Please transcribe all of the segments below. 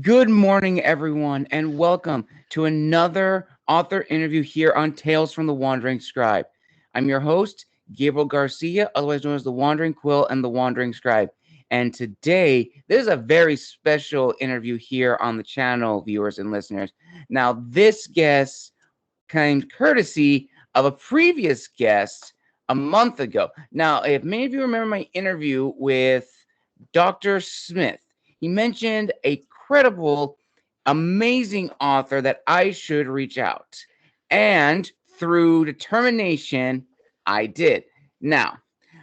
Good morning, everyone, and welcome to another author interview here on Tales from the Wandering Scribe. I'm your host, Gabriel Garcia, otherwise known as the Wandering Quill and the Wandering Scribe. And today, there's a very special interview here on the channel, viewers and listeners. Now, this guest came courtesy of a previous guest a month ago. Now, if many of you remember my interview with Dr. Smith, he mentioned a credible, amazing author that I should reach out. And through determination, I did. Now,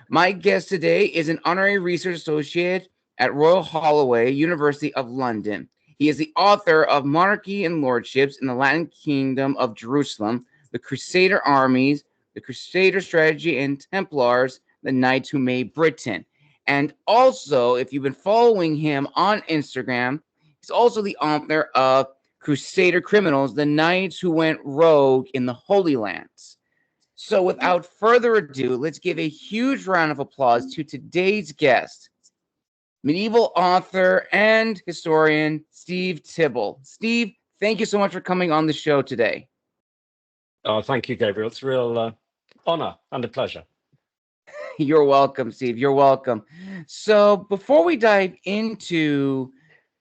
my guest today is an honorary research associate at Royal Holloway, University of London. He is the author of Monarchy and Lordships in the Latin Kingdom of Jerusalem, the Crusader Armies, the Crusader Strategy, and Templars, the Knights Who Made Britain. And also, if you've been following him on Instagram, he's also the author of Crusader Criminals, the Knights Who Went Rogue in the Holy Lands. So without further ado, let's give a huge round of applause to today's guest, medieval author and historian, Steve Tibble. Steve, thank you so much for coming on the show today. Oh, thank you, Gabriel. It's a real honor and a pleasure. You're welcome, Steve. You're welcome. So before we dive into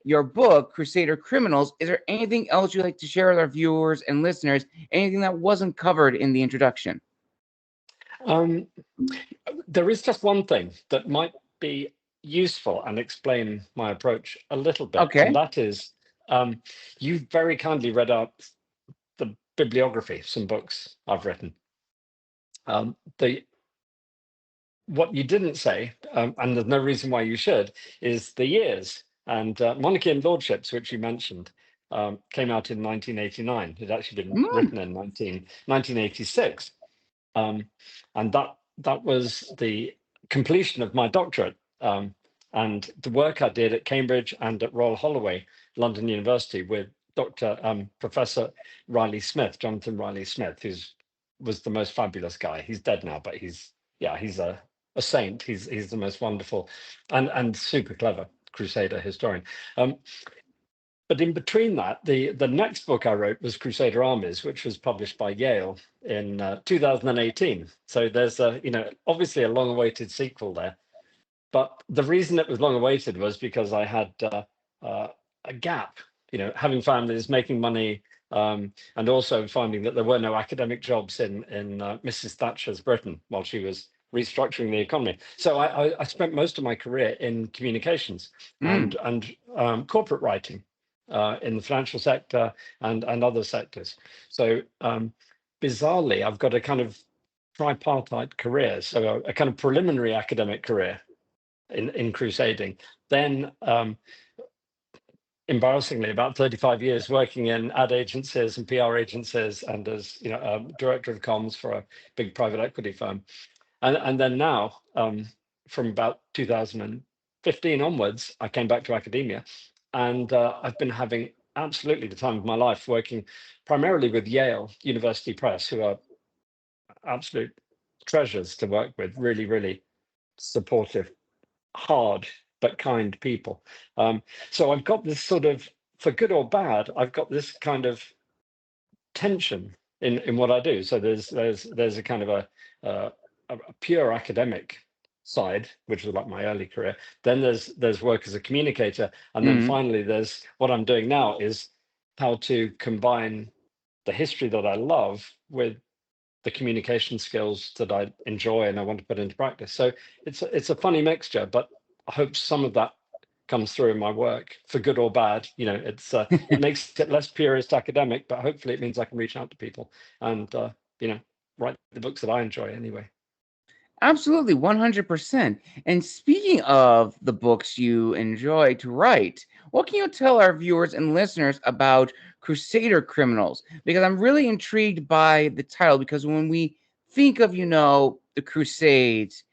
your book, Crusader Criminals, is there anything else you'd like to share with our viewers and listeners? Anything that wasn't covered in the introduction? There is just one thing that might be useful and explain my approach a little bit, Okay. and that is you very kindly read out the bibliography, some books I've written. What you didn't say, and there's no reason why you should, is the years. And Monarchy and Lordships, which you mentioned, came out in 1989. It had actually been written in 1986. And that was the completion of my doctorate. And the work I did at Cambridge and at Royal Holloway, London University, with Professor Riley Smith, Jonathan Riley Smith, who was the most fabulous guy. He's dead now, but he's a saint. He's the most wonderful and super clever Crusader historian. But in between that, the next book I wrote was Crusader Armies, which was published by Yale in 2018. So there's obviously a long-awaited sequel there. But the reason it was long-awaited was because I had a gap, having families, making money, and also finding that there were no academic jobs in Mrs. Thatcher's Britain while she was restructuring the economy. So I spent most of my career in communications and corporate writing. In the financial sector and other sectors. So bizarrely, I've got a kind of tripartite career. So a kind of preliminary academic career in crusading. Then embarrassingly, about 35 years working in ad agencies and PR agencies and as director of comms for a big private equity firm. And then now, from about 2015 onwards, I came back to academia. And I've been having absolutely the time of my life working primarily with Yale University Press, who are absolute treasures to work with, really, really supportive, hard, but kind people. So I've got this sort of, for good or bad, I've got this kind of tension in what I do. So there's a kind of a pure academic side, which was like my early career. Then there's work as a communicator, and then finally there's what I'm doing now is how to combine the history that I love with the communication skills that I enjoy and I want to put into practice. So it's a funny mixture, but I hope some of that comes through in my work, for good or bad. It makes it less purist academic, but hopefully it means I can reach out to people and write the books that I enjoy anyway. Absolutely, 100%. And speaking of the books you enjoy to write, what can you tell our viewers and listeners about Crusader Criminals? Because I'm really intrigued by the title, because when we think of, the Crusades,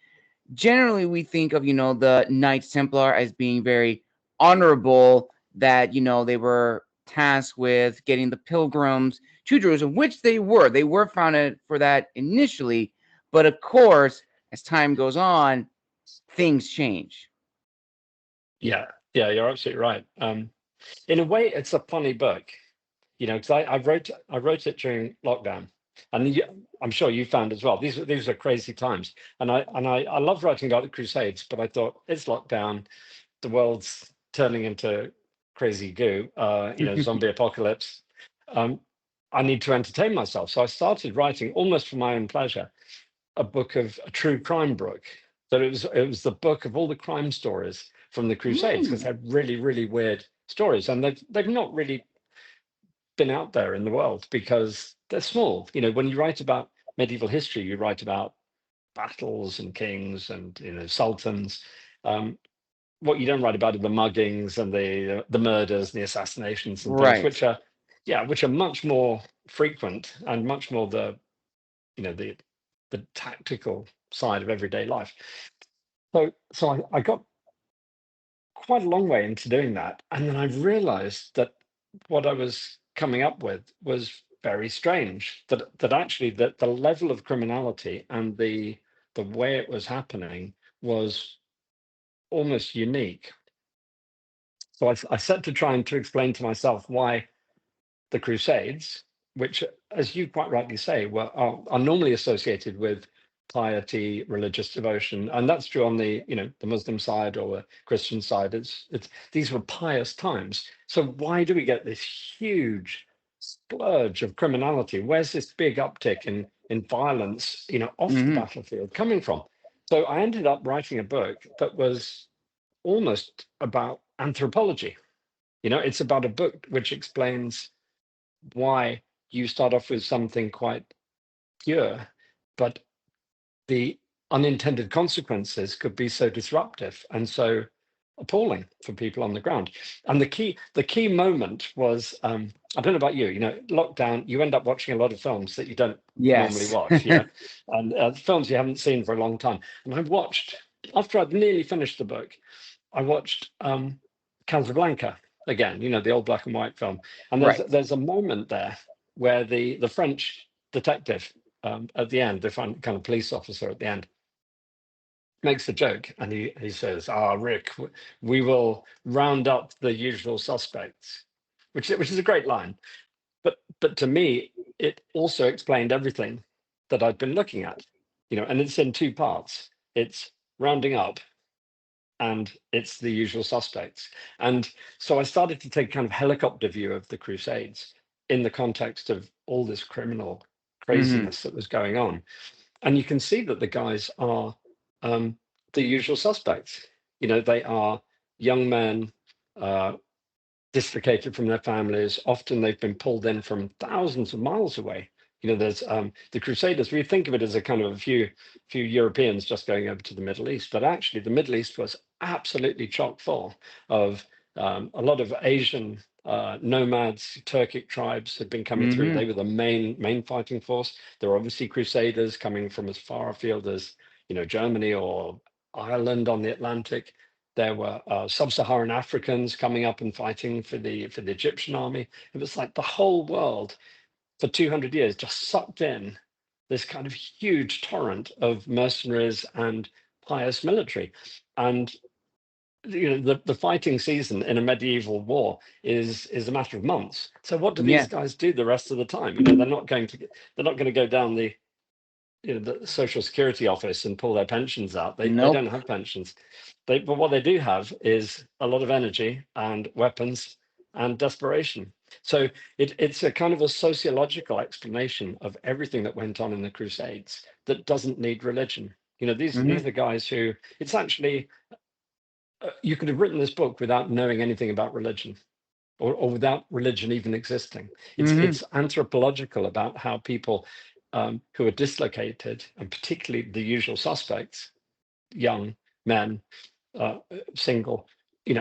generally we think of, the Knights Templar as being very honorable, that, they were tasked with getting the pilgrims to Jerusalem, which they were. They were founded for that initially, but of course, as time goes on, things change. Yeah, you're absolutely right. In a way, it's a funny book, because I wrote it during lockdown, and I'm sure you found as well. These are crazy times, and I love writing about the Crusades, but I thought it's lockdown, the world's turning into crazy goo, zombie apocalypse. Um, I need to entertain myself, so I started writing almost for my own pleasure a true crime book. So it was the book of all the crime stories from the Crusades, because they're really, really weird stories, and they've not really been out there in the world because they're small. When you write about medieval history, you write about battles and kings and sultans. What you don't write about are the muggings and the murders and the assassinations and things, Right. which are much more frequent and much more the tactical side of everyday life. So I got quite a long way into doing that, and then I realized that what I was coming up with was very strange. That actually the level of criminality and the way it was happening was almost unique. So I set to trying to explain to myself why the Crusades, which, as you quite rightly say, are normally associated with piety, religious devotion, and that's true on the Muslim side or the Christian side. It's these were pious times. So why do we get this huge splurge of criminality? Where's this big uptick in violence, off the battlefield coming from? So I ended up writing a book that was almost about anthropology. It's about a book which explains why you start off with something quite pure, but the unintended consequences could be so disruptive and so appalling for people on the ground. And the key moment was, I don't know about you, lockdown, you end up watching a lot of films that you don't normally Yes. watch, and films you haven't seen for a long time. And I watched, after I'd nearly finished the book, I watched Casablanca again, the old black and white film. And there's Right. there's a moment there where the French detective, at the end, the kind of police officer at the end, makes a joke, and he says, Rick, we will round up the usual suspects, which is a great line. But to me, it also explained everything that I'd been looking at, and it's in two parts. It's rounding up, and it's the usual suspects. And so I started to take kind of helicopter view of the Crusades in the context of all this criminal craziness that was going on. And you can see that the guys are the usual suspects. They are young men, dislocated from their families. Often they've been pulled in from thousands of miles away. There's the Crusaders. We think of it as a kind of a few Europeans just going over to the Middle East, but actually the Middle East was absolutely chock full of a lot of Asian nomads, Turkic tribes had been coming through. They were the main fighting force. There were obviously Crusaders coming from as far afield as Germany or Ireland on the Atlantic. There were sub-Saharan Africans coming up and fighting for the Egyptian army. It was like the whole world for 200 years just sucked in this kind of huge torrent of mercenaries and pious military. And the fighting season in a medieval war is a matter of months. So what do these Yeah. guys do the rest of the time? They're not going to go down the social security office and pull their pensions out. They Nope. don't have pensions. But what they do have is a lot of energy and weapons and desperation. So it's a kind of a sociological explanation of everything that went on in the Crusades that doesn't need religion. These are guys who, it's actually, you could have written this book without knowing anything about religion, or without religion even existing. It's anthropological about how people who are dislocated, and particularly the usual suspects, young men, single,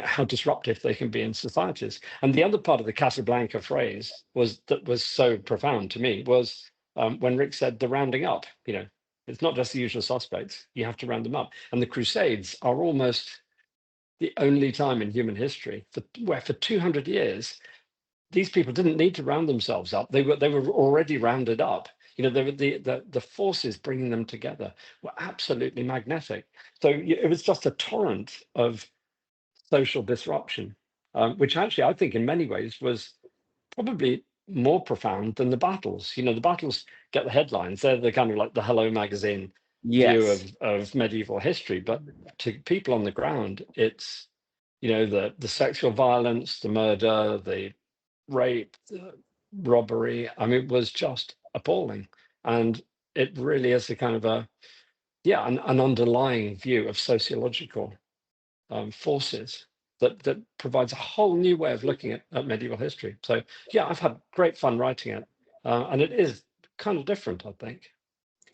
how disruptive they can be in societies. And the other part of the Casablanca phrase that was so profound to me was when Rick said the rounding up. It's not just the usual suspects, you have to round them up. And the Crusades are almost the only time in human history where for 200 years these people didn't need to round themselves up. They were already rounded up. They were the forces bringing them together were absolutely magnetic. So it was just a torrent of social disruption. which actually I think in many ways was probably more profound than the battles. You know, the battles get the headlines. They're the kind of like the Hello magazine view Yes. of medieval history. But to people on the ground, it's, you know, the sexual violence, the murder, the rape, the robbery. I mean, it was just appalling. And it really is a kind of an underlying view of sociological forces that provides a whole new way of looking at medieval history. So yeah, I've had great fun writing it, and it is kind of different, I think.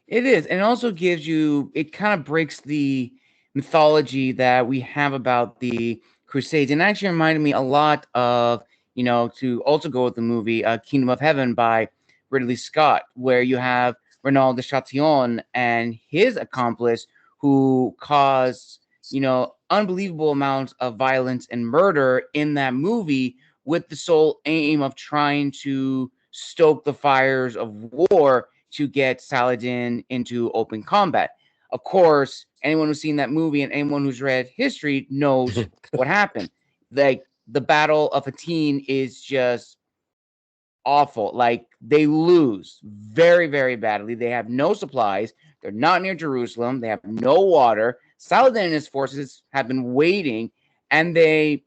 It is, and it also gives you. It kind of breaks the mythology that we have about the Crusades, and actually reminded me a lot of, to also go with the movie Kingdom of Heaven by Ridley Scott, where you have Renaud de Chatillon and his accomplice who caused unbelievable amounts of violence and murder in that movie, with the sole aim of trying to stoke the fires of war to get Saladin into open combat. Of course, anyone who's seen that movie and anyone who's read history knows what happened. Like, the Battle of Hattin is just awful. Like, they lose very, very badly. They have no supplies. They're not near Jerusalem. They have no water. Saladin and his forces have been waiting, and they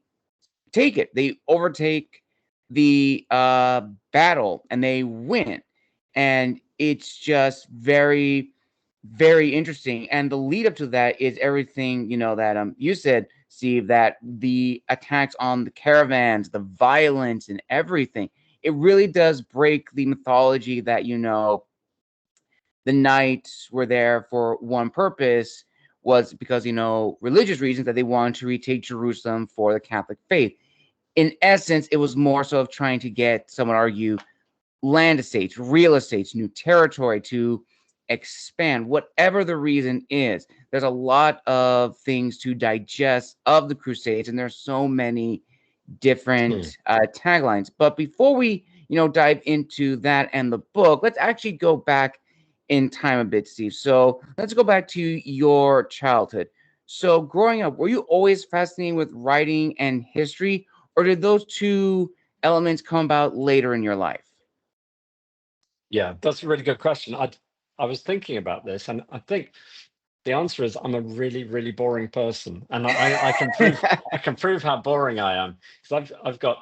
take it. They overtake the battle and they win. And it's just very, very interesting. And the lead up to that is everything, that you said, Steve, that the attacks on the caravans, the violence and everything. It really does break the mythology that, the knights were there for one purpose, was because, religious reasons, that they wanted to retake Jerusalem for the Catholic faith. In essence, it was more so of trying to get, some would argue, land estates, real estates, new territory to expand, whatever the reason is. There's a lot of things to digest of the Crusades, and there's so many different taglines. But before we, dive into that and the book, let's actually go back in time a bit, Steve. So let's go back to your childhood. So growing up, were you always fascinated with writing and history, or did those two elements come about later in your life? Yeah, that's a really good question. I was thinking about this, and I think the answer is I'm a really, really boring person, and I can prove how boring I am, because I've got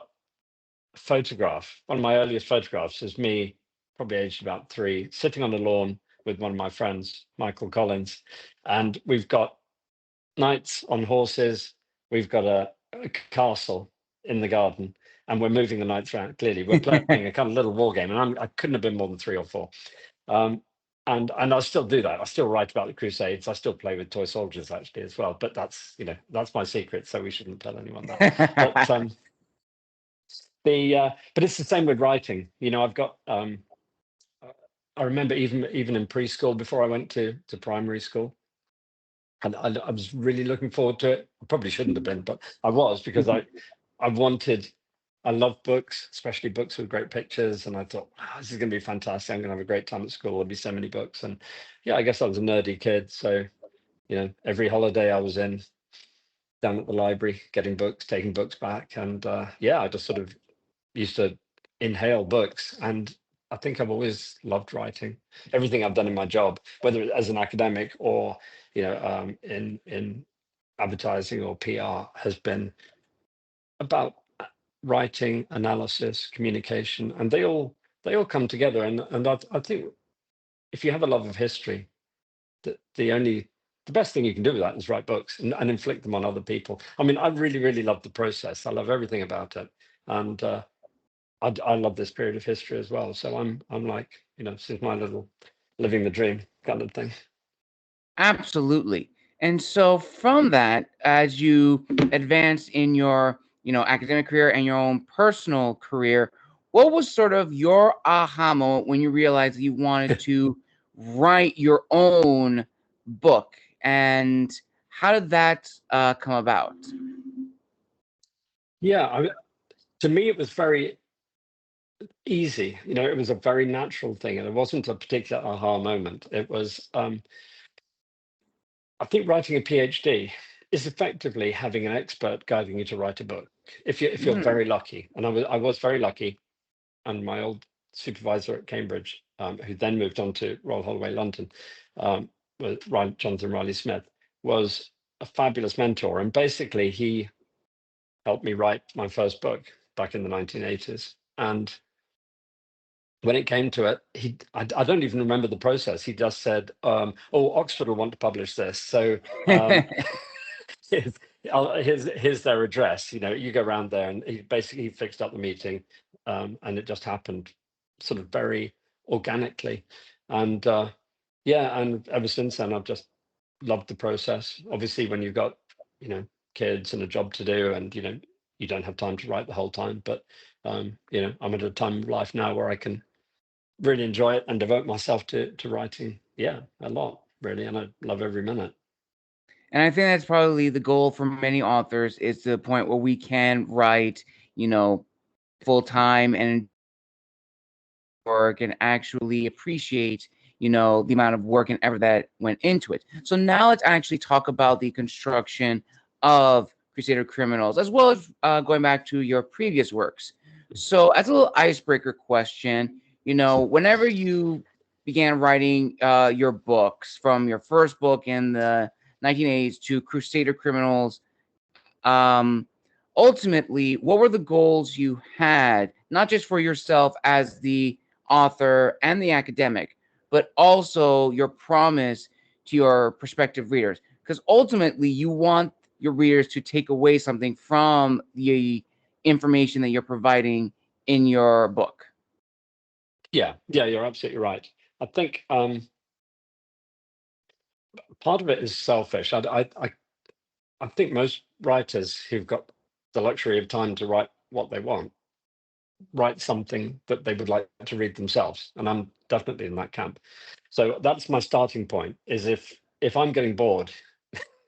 a photograph. One of my earliest photographs is me, probably aged about 3, sitting on a lawn with one of my friends, Michael Collins, and we've got knights on horses. We've got a castle in the garden, and we're moving the knights around. Clearly, we're playing a kind of little war game, and I couldn't have been more than 3 or 4. And I still do that. I still write about the Crusades. I still play with toy soldiers actually as well. But that's my secret, so we shouldn't tell anyone that. But but it's the same with writing. I've got. I remember even in preschool, before I went to primary school, and I was really looking forward to it. I probably shouldn't have been, but I was, because I love books, especially books with great pictures, and I thought, "Wow, this is going to be fantastic. I'm going to have a great time at school. There'll be so many books." And yeah, I guess I was a nerdy kid, so every holiday I was in down at the library, getting books, taking books back, and yeah, I just sort of used to inhale books. And I think I've always loved writing. Everything I've done in my job, whether as an academic or in advertising or PR, has been about writing, analysis, communication, and they all come together. And I think if you have a love of history, the best thing you can do with that is write books and inflict them on other people. I mean, I really, really love the process. I love everything about it, and I love this period of history as well. So I'm like, this is my little living the dream kind of thing. Absolutely. And so from that, as you advance in your, academic career and your own personal career, what was sort of your aha moment when you realized that you wanted to write your own book? And how did that come about? Yeah, to me, it was very easy. It was a very natural thing, and it wasn't a particular aha moment. It was, I think, writing a PhD is effectively having an expert guiding you to write a book, if you're very lucky. And I was very lucky. And my old supervisor at Cambridge, who then moved on to Royal Holloway, London, was Jonathan Riley Smith, was a fabulous mentor. And basically, he helped me write my first book back in the 1980s. And when it came to it, I don't even remember the process. He just said, "Oh, Oxford will want to publish this, so here's their address. You go around there." And he basically fixed up the meeting, and it just happened sort of very organically. And and ever since then, I've just loved the process. Obviously, when you've got kids and a job to do, and you don't have time to write the whole time, but I'm at a time of life now where I can really enjoy it and devote myself to writing, a lot, really, and I love every minute. And I think that's probably the goal for many authors, is to the point where we can write, full time and work and actually appreciate, the amount of work and effort that went into it. So now let's actually talk about the construction of Crusader Criminals, as well as going back to your previous works. So as a little icebreaker question, whenever you began writing your books, from your first book in the 1980s to Crusader Criminals, ultimately, what were the goals you had, not just for yourself as the author and the academic, but also your promise to your prospective readers? Because ultimately, you want your readers to take away something from the information that you're providing in your book. Yeah, you're absolutely right. I think part of it is selfish. I think most writers who've got the luxury of time to write what they want write something that they would like to read themselves, and I'm definitely in that camp. So that's my starting point, is if I'm getting bored,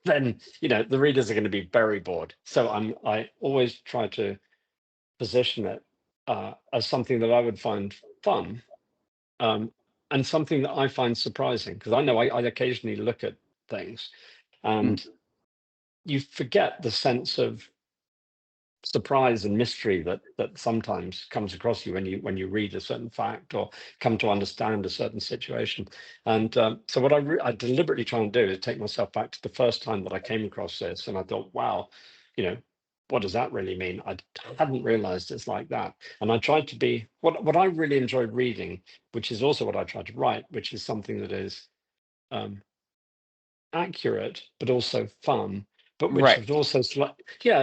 then the readers are going to be very bored. So I always try to position it as something that I would find fun, and something that I find surprising, because I know I occasionally look at things and you forget the sense of surprise and mystery that sometimes comes across you when you read a certain fact or come to understand a certain situation. And so what I deliberately try and do is take myself back to the first time that I came across this, and I thought, wow, what does that really mean? I hadn't realized it's like that. And I tried to be what I really enjoy reading, which is also what I try to write, which is something that is accurate but also fun, but which Right. is also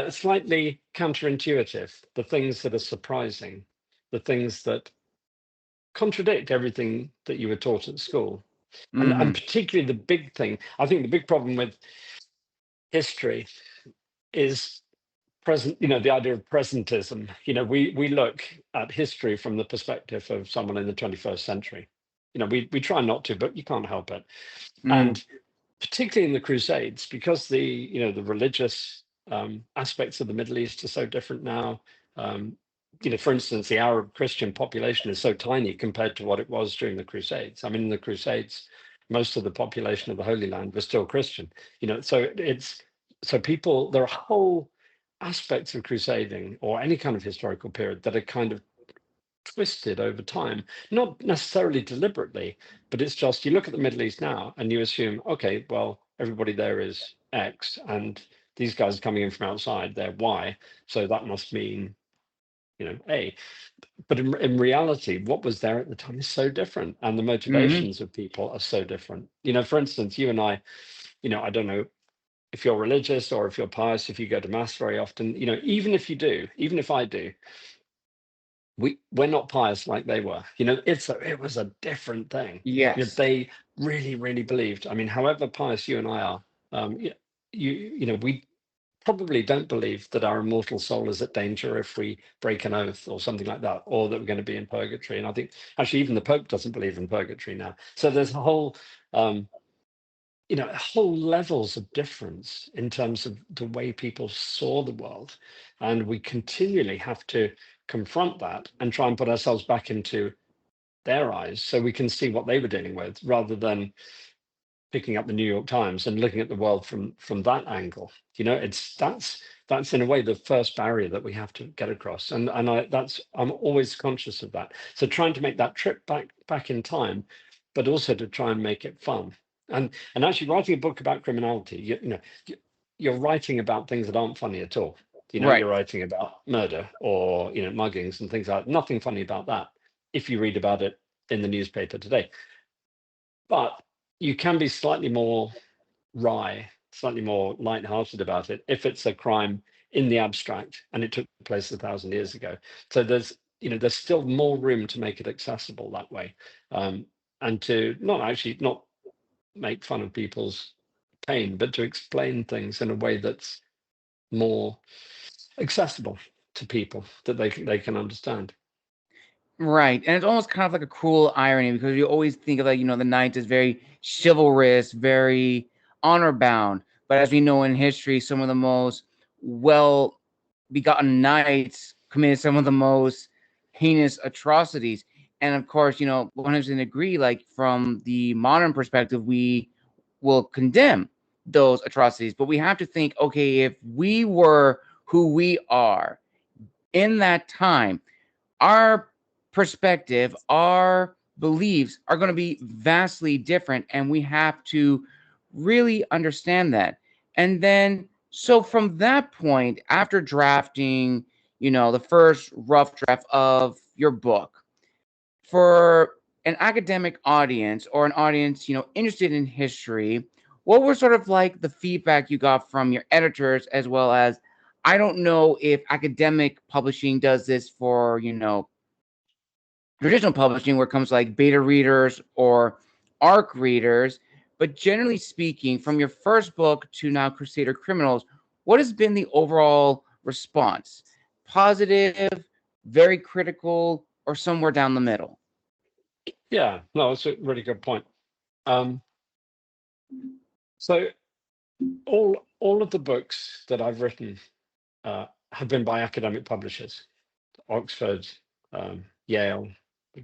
slightly counterintuitive. The things that are surprising, the things that contradict everything that you were taught at school. And particularly the big thing, I think the big problem with history is the idea of presentism. We look at history from the perspective of someone in the 21st century. We try not to, but you can't help it. And particularly in the Crusades, because the religious aspects of the Middle East are so different now. For instance, the Arab Christian population is so tiny compared to what it was during the Crusades. I mean, in the Crusades, most of the population of the Holy Land was still Christian. So people, there are whole aspects of crusading or any kind of historical period that are kind of twisted over time, not necessarily deliberately, but it's just, you look at the Middle East now and you assume, okay, well, everybody there is X, and these guys are coming in from outside, they're Y, so that must mean A. But in reality, what was there at the time is so different, and the motivations of people are so different. For instance, you and I don't know if you're religious or if you're pious, if you go to mass very often, even if I do, we're not pious like they were. It was a different thing. Yes. They really, really believed. I mean, however pious you and I are, we probably don't believe that our immortal soul is at danger if we break an oath or something like that, or that we're going to be in purgatory. And I think actually even the Pope doesn't believe in purgatory now. So there's a whole whole levels of difference in terms of the way people saw the world, and we continually have to confront that and try and put ourselves back into their eyes so we can see what they were dealing with, rather than picking up the New York Times and looking at the world from that angle. You know, it's that's in a way the first barrier that we have to get across, and I'm always conscious of that. So trying to make that trip back in time, but also to try and make it fun. And actually writing a book about criminality, you know, you're writing about things that aren't funny at all. You know, Right. you're writing about murder or, you know, muggings and things like that. Nothing funny about that if you read about it in the newspaper today. But you can be slightly more wry, slightly more light-hearted about it if it's a crime in the abstract and it took place 1,000 years ago. So there's, you know, there's still more room to make it accessible that way, and to not make fun of people's pain, but to explain things in a way that's more accessible to people that they can understand. Right. And it's almost kind of like a cruel irony because you always think of, like, the knights as very chivalrous, very honor bound. But as we know in history, some of the most well begotten knights committed some of the most heinous atrocities. And of course, 100% agree, like from the modern perspective, we will condemn those atrocities. But we have to think, okay, if we were who we are in that time, our perspective, our beliefs are going to be vastly different, and we have to really understand that. And then, so from that point, after drafting, the first rough draft of your book, for an academic audience or an audience, interested in history, what were sort of like the feedback you got from your editors, as well as, I don't know if academic publishing does this for, traditional publishing, where it comes to like beta readers or ARC readers. But generally speaking, from your first book to now Crusader Criminals, what has been the overall response? Positive, very critical, or somewhere down the middle? Yeah, no, that's a really good point. So all of the books that I've written have been by academic publishers, Oxford, Yale,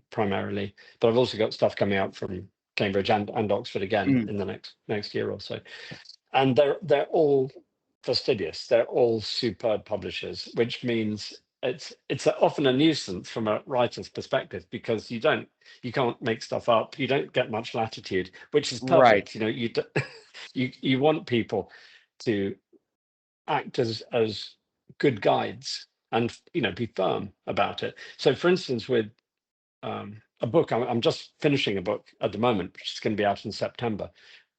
primarily, but I've also got stuff coming out from Cambridge and Oxford again in the next year or so, and they're all fastidious. They're all superb publishers, which means it's often a nuisance from a writer's perspective, because you can't make stuff up. You don't get much latitude, which is Right. perfect. You know, you want people to act as good guides and, you know, be firm about it. So, for instance, with a book, I'm just finishing a book at the moment, which is going to be out in September,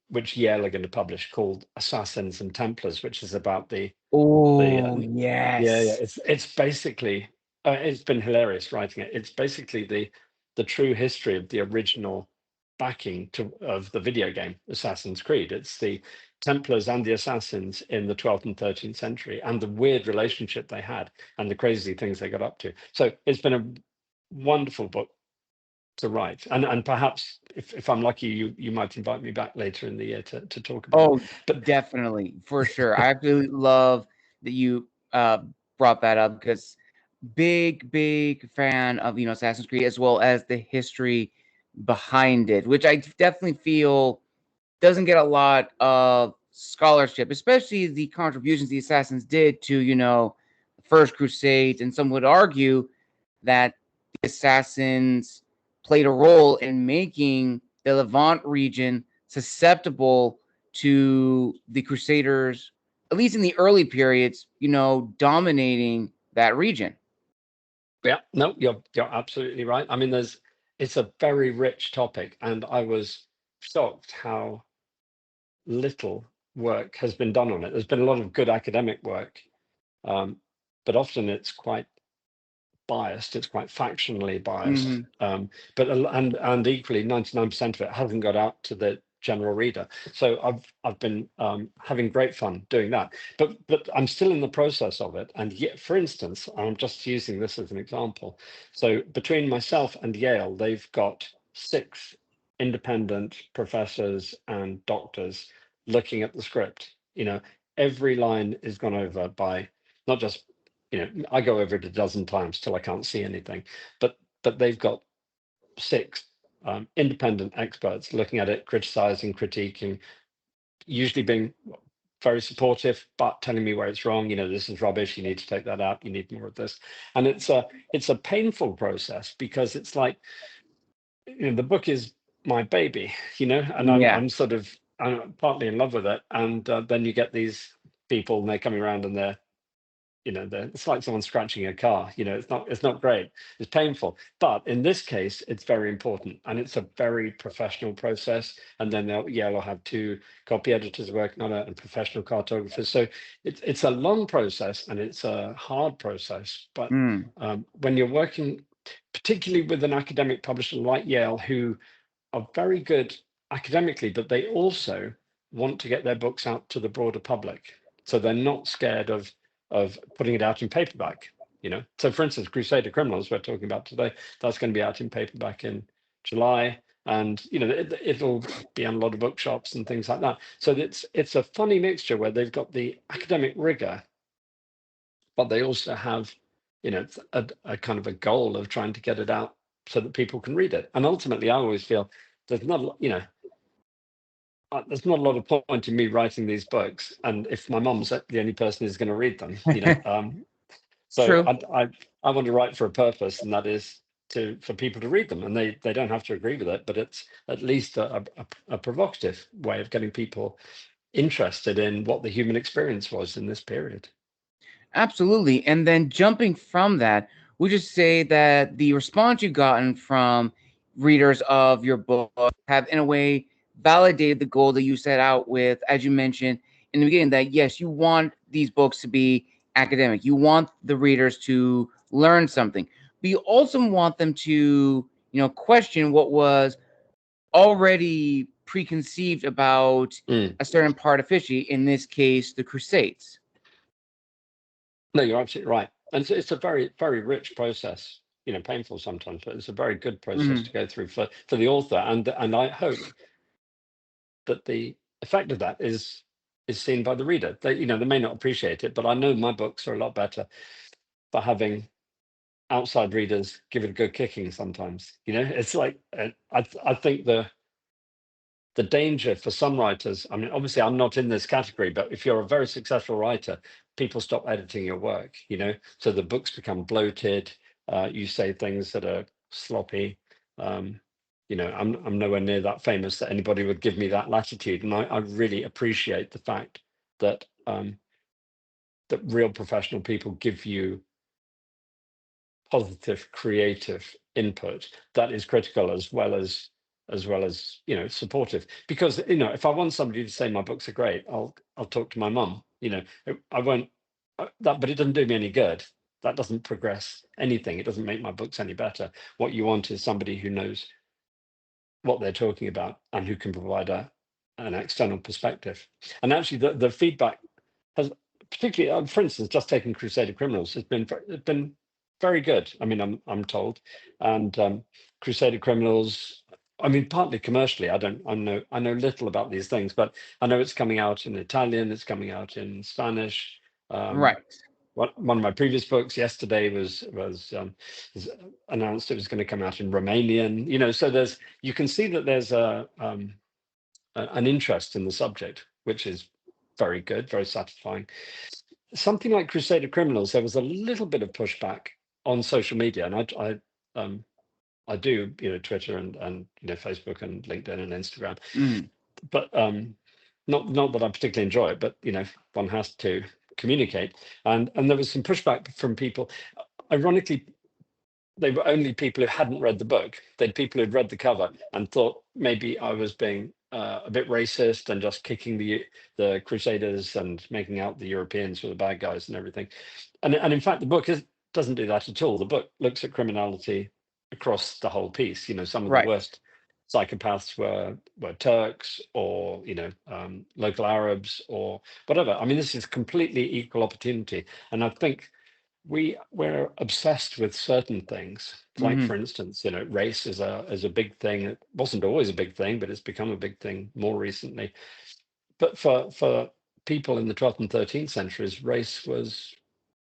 which Yale are going to publish, called Assassins and Templars, which is about the Oh, yeah, yes. it's basically it's been hilarious writing it. It's basically the true history of the original backing of the video game Assassin's Creed. It's the Templars and the Assassins in the 12th and 13th century, and the weird relationship they had and the crazy things they got up to. So it's been a wonderful book to write, and perhaps if I'm lucky, you might invite me back later in the year to talk about it. Oh, But definitely, for sure. I absolutely love that you brought that up, because big fan of, Assassin's Creed, as well as the history behind it, which I definitely feel doesn't get a lot of scholarship, especially the contributions the Assassins did to, the First Crusades. And some would argue that the Assassins played a role in making the Levant region susceptible to the Crusaders, at least in the early periods, dominating that region. yeah, no, you're absolutely right. I mean, it's a very rich topic, and I was shocked how little work has been done on it. There's been a lot of good academic work, um, but often it's quite biased. It's quite factionally biased. Mm-hmm. And equally, 99% of it hasn't got out to the general reader. So I've been having great fun doing that. But I'm still in the process of it. And yet, for instance, I'm just using this as an example. So between myself and Yale, they've got 6 independent professors and doctors looking at the script. You know, every line is gone over by not just, you know, I go over it a dozen times till I can't see anything, but they've got 6 independent experts looking at it, criticizing, critiquing, usually being very supportive, but telling me where it's wrong. This is rubbish. You need to take that out. You need more of this. And it's a painful process, because it's like, the book is my baby, and Yeah. I'm partly in love with it. And then you get these people, and they're coming around, and it's like someone scratching a car. It's not great. It's painful. But in this case, it's very important, and it's a very professional process. And then Yale will have 2 copy editors working on it, and professional cartographers. So it's a long process, and it's a hard process. But when you're working, particularly with an academic publisher like Yale, who are very good academically, but they also want to get their books out to the broader public. So they're not scared of putting it out in paperback. So for instance, Crusader Criminals we're talking about today, that's going to be out in paperback in July, and it'll be on a lot of bookshops and things like that. So it's a funny mixture where they've got the academic rigor, but they also have a kind of a goal of trying to get it out so that people can read it. And ultimately, I always feel there's not there's not a lot of point in me writing these books, and if my mum's the only person who's going to read them, so True. I want to write for a purpose, and that is for people to read them, and they don't have to agree with it, but it's at least a provocative way of getting people interested in what the human experience was in this period. Absolutely. And then jumping from that, we just say that the response you've gotten from readers of your book have, in a way, validated the goal that you set out with, as you mentioned in the beginning, that yes, you want these books to be academic. You want the readers to learn something, but you also want them to, question what was already preconceived about a certain part of history, in this case, the Crusades. No, you're absolutely right. And it's a very, very rich process, painful sometimes, but it's a very good process to go through for the author. And I hope that the effect of that is seen by the reader. They may not appreciate it, but I know my books are a lot better for having outside readers give it a good kicking sometimes. It's like, I think the danger for some writers, I mean, obviously I'm not in this category, but if you're a very successful writer, people stop editing your work, so the books become bloated. You say things that are sloppy. I'm nowhere near that famous that anybody would give me that latitude. And I really appreciate the fact that that real professional people give you positive, creative input that is critical as well as supportive. Because if I want somebody to say my books are great, I'll talk to my mum. I won't that, but it doesn't do me any good. That doesn't progress anything. It doesn't make my books any better. What you want is somebody who knows what they're talking about and who can provide an external perspective. And actually, the feedback has, particularly, for instance, just taking Crusader Criminals, has been very good. I mean, I'm told, and Crusader Criminals. I mean, partly commercially, I know little about these things, but I know it's coming out in Italian, it's coming out in Spanish. Right. One of my previous books yesterday was announced it was going to come out in Romanian. So you can see that there's an interest in the subject, which is very good, very satisfying. Something like Crusader Criminals, there was a little bit of pushback on social media, and I do, Twitter and Facebook and LinkedIn and Instagram, but not that I particularly enjoy it, but one has to communicate, and there was some pushback from people. Ironically, they were only people who hadn't read the book. They'd people who'd read the cover and thought maybe I was being a bit racist and just kicking the Crusaders and making out the Europeans were the bad guys and everything. And in fact, the book doesn't do that at all. The book looks at criminality across the whole piece. Some of the Right. worst psychopaths were Turks, or local Arabs, or whatever. I mean, this is completely equal opportunity, and I think we're obsessed with certain things. Like, for instance, race is a big thing. It wasn't always a big thing, but it's become a big thing more recently. But for people in the 12th and 13th centuries, race was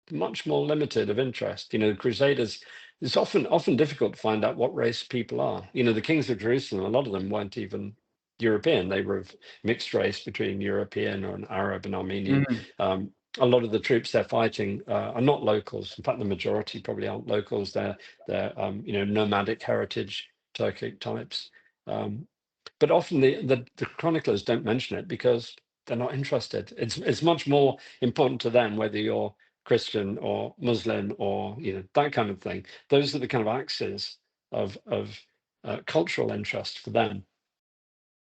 much more limited of interest. The Crusaders, it's often difficult to find out what race people are. The kings of Jerusalem, a lot of them weren't even European. They were of mixed race between European or an Arab and Armenian. Mhm. A lot of the troops they're fighting are not locals. In fact, the majority probably aren't locals. They're nomadic heritage Turkic types. But often the chroniclers don't mention it because they're not interested. It's much more important to them whether you're Christian or Muslim or that kind of thing. Those are the kind of axes of cultural interest for them.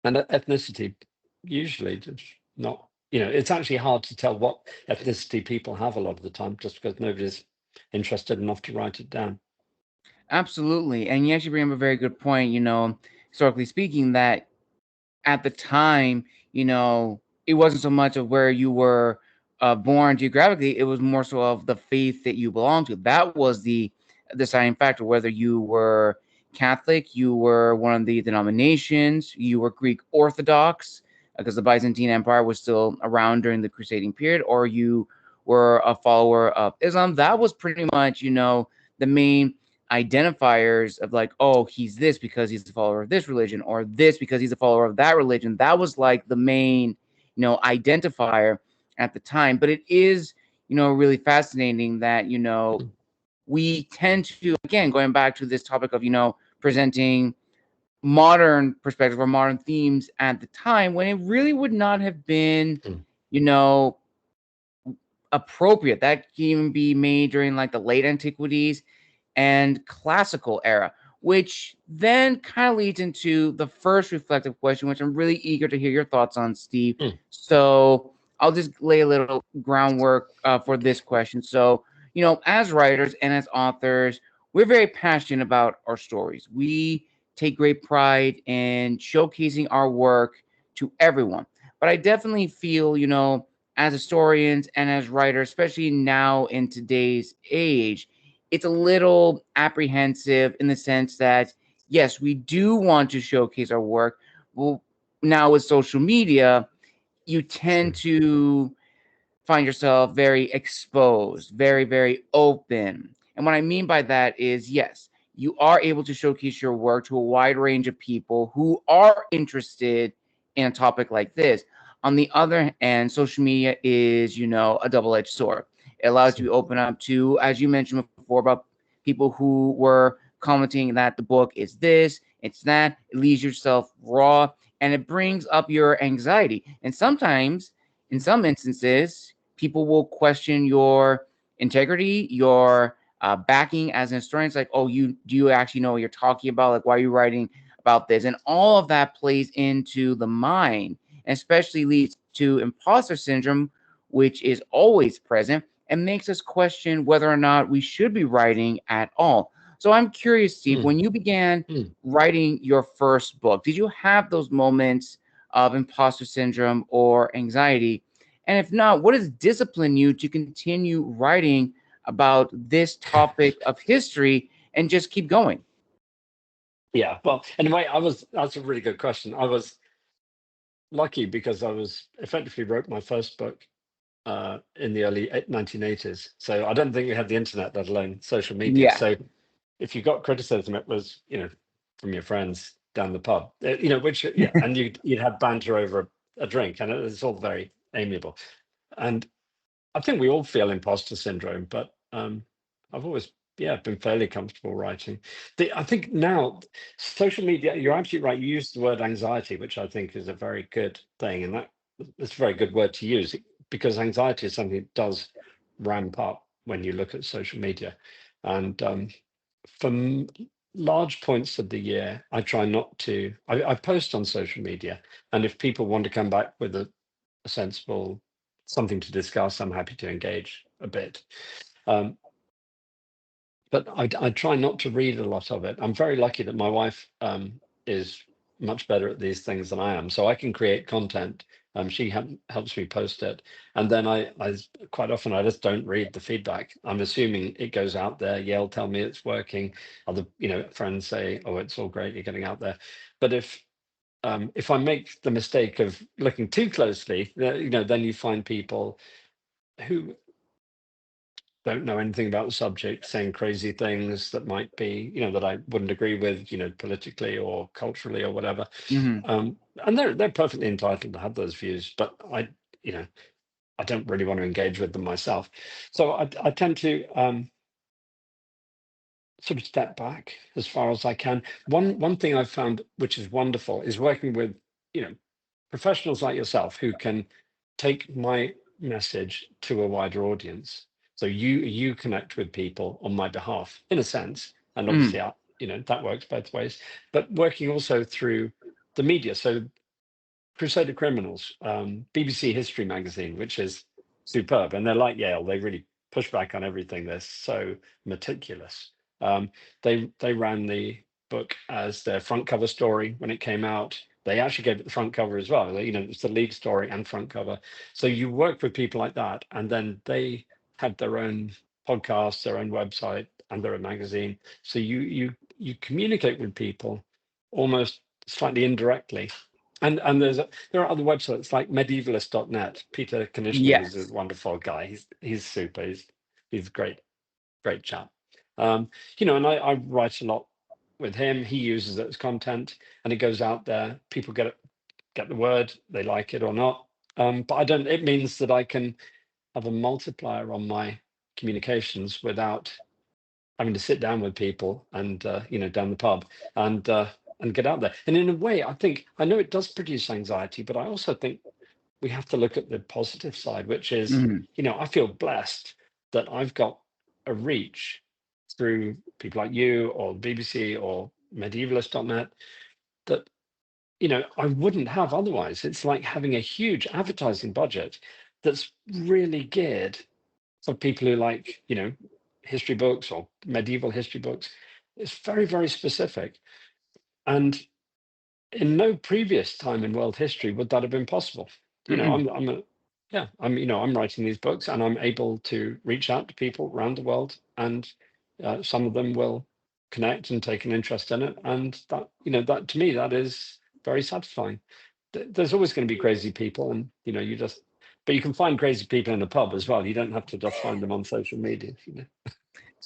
And ethnicity usually just not. It's actually hard to tell what ethnicity people have a lot of the time, just because nobody's interested enough to write it down. Absolutely. And you actually bring up a very good point, historically speaking, that at the time, it wasn't so much of where you were born geographically, it was more so of the faith that you belonged to. That was the deciding factor, whether you were Catholic, you were one of the denominations, you were Greek Orthodox, because the Byzantine Empire was still around during the Crusading period, or you were a follower of Islam. That was pretty much, the main identifiers of like, oh, he's this because he's a follower of this religion, or this because he's a follower of that religion. That was like the main, identifier at the time. But it is, really fascinating that, we tend to, again, going back to this topic of, presenting modern perspective or modern themes at the time when it really would not have been, you know, appropriate. That can even be made during like the late antiquities and classical era, which then kind of leads into the first reflective question, which I'm really eager to hear your thoughts on, Steve. So I'll just lay a little groundwork for this question. So, as writers and as authors, we're very passionate about our stories. We take great pride in showcasing our work to everyone. But I definitely feel, as historians and as writers, especially now in today's age, it's a little apprehensive in the sense that, yes, we do want to showcase our work. Well, now with social media, you tend to find yourself very exposed, very, very open. And what I mean by that is, yes, you are able to showcase your work to a wide range of people who are interested in a topic like this. On the other hand, social media is, a double-edged sword. It allows you to open up to, as you mentioned before, about people who were commenting that the book is this, it's that. It leaves yourself raw, and it brings up your anxiety. And sometimes, in some instances, people will question your integrity, your backing as an historian. It's like, oh, do you actually know what you're talking about? Like, why are you writing about this? And all of that plays into the mind, and especially leads to imposter syndrome, which is always present and makes us question whether or not we should be writing at all. So I'm curious, Steve, when you began writing your first book, did you have those moments of imposter syndrome or anxiety? And if not, what has disciplined you to continue writing about this topic of history and just keep going? Yeah, well, anyway, that's a really good question. I was lucky because I was effectively wrote my first book in the early 1980s. So I don't think we had the internet, let alone social media. Yeah. So if you got criticism, it was, from your friends down the pub, which, yeah, and you'd have banter over a drink, and it was all very amiable. And I think we all feel imposter syndrome, but I've always, been fairly comfortable writing. I think now social media, you're absolutely right. You used the word anxiety, which I think is a very good thing, and that's a very good word to use because anxiety is something that does ramp up when you look at social media. And for large points of the year, I try not to. I post on social media, and if people want to come back with a sensible something to discuss, I'm happy to engage a bit. But I try not to read a lot of it. I'm very lucky that my wife is much better at these things than I am, so I can create content. She helps me post it, and then I quite often I just don't read the feedback. I'm assuming it goes out there. Yale tell me it's working. Other friends say, oh, it's all great, you're getting out there. But if I make the mistake of looking too closely, then you find people who don't know anything about the subject, saying crazy things that might be, that I wouldn't agree with, politically or culturally or whatever. Hmm. And they're perfectly entitled to have those views, but I don't really want to engage with them myself. So I tend to sort of step back as far as I can. One thing I've found, which is wonderful, is working with professionals like yourself who can take my message to a wider audience. So you connect with people on my behalf, in a sense, and Hmm. obviously, that works both ways. But working also through the media. So Crusader Criminals, BBC History magazine, which is superb, and they're like Yale. They really push back on everything. They're so meticulous. Um, they ran the book as their front cover story when it came out. They actually gave it the front cover as well. It's the lead story and front cover. So you work with people like that, and then they had their own podcast, their own website, and their own magazine. So you communicate with people almost slightly indirectly, and there are other websites like medievalist.net. Peter Konishny is a Yes. wonderful guy. He's super. He's a great chap. Um, and I write a lot with him. He uses it as content, and it goes out there. People get the word. They like it or not. But I don't. It means that I can have a multiplier on my communications without having to sit down with people and down the pub and get out there. And in a way, I know it does produce anxiety, but I also think we have to look at the positive side, which is, Hmm. I feel blessed that I've got a reach through people like you or BBC or medievalist.net that I wouldn't have otherwise. It's like having a huge advertising budget that's really geared for people who like, history books or medieval history books. It's very, very specific. And in no previous time in world history would that have been possible. Hmm. I'm writing these books and I'm able to reach out to people around the world, and some of them will connect and take an interest in it. And that to me, that is very satisfying. There's always going to be crazy people, and but you can find crazy people in a pub as well. You don't have to just find them on social media.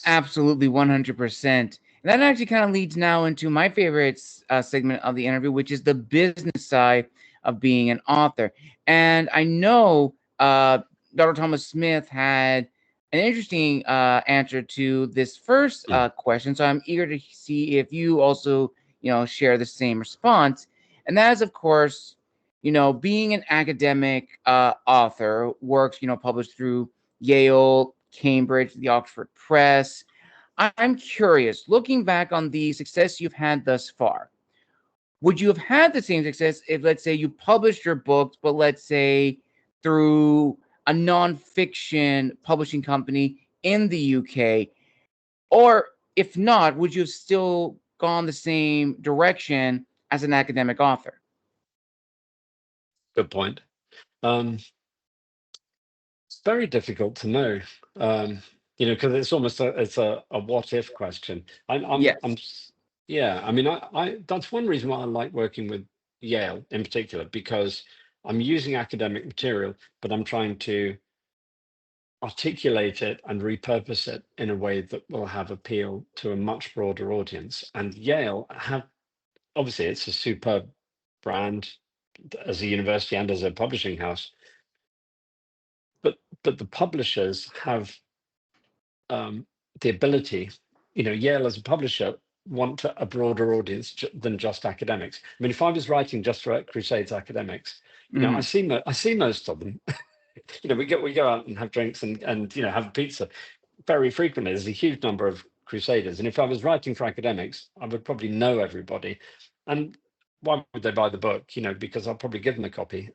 Absolutely, 100%. And that actually kind of leads now into my favorite segment of the interview, which is the business side of being an author. And I know Dr. Thomas Smith had an interesting answer to this first Mm. question. So I'm eager to see if you also, share the same response. And that is, of course, being an academic author, works, published through Yale, Cambridge, the Oxford Press. I'm curious, looking back on the success you've had thus far, would you have had the same success if, let's say, you published your books, but let's say through a nonfiction publishing company in the UK? Or if not, would you have still gone the same direction as an academic author? Good point. Um, It's very difficult to know, because it's almost a what if question. Yes. Yeah. I mean, I that's one reason why I like working with Yale in particular, because I'm using academic material, but I'm trying to articulate it and repurpose it in a way that will have appeal to a much broader audience. And Yale obviously it's a superb brand as a university and as a publishing house, but the publishers have the ability, Yale as a publisher want a broader audience than just academics. I mean, if I was writing just for Crusades academics, I Hmm. see most of them. We go out and have drinks and have pizza very frequently. There's a huge number of Crusaders, and if I was writing for academics, I would probably know everybody. And why would they buy the book? Because I'll probably give them a copy,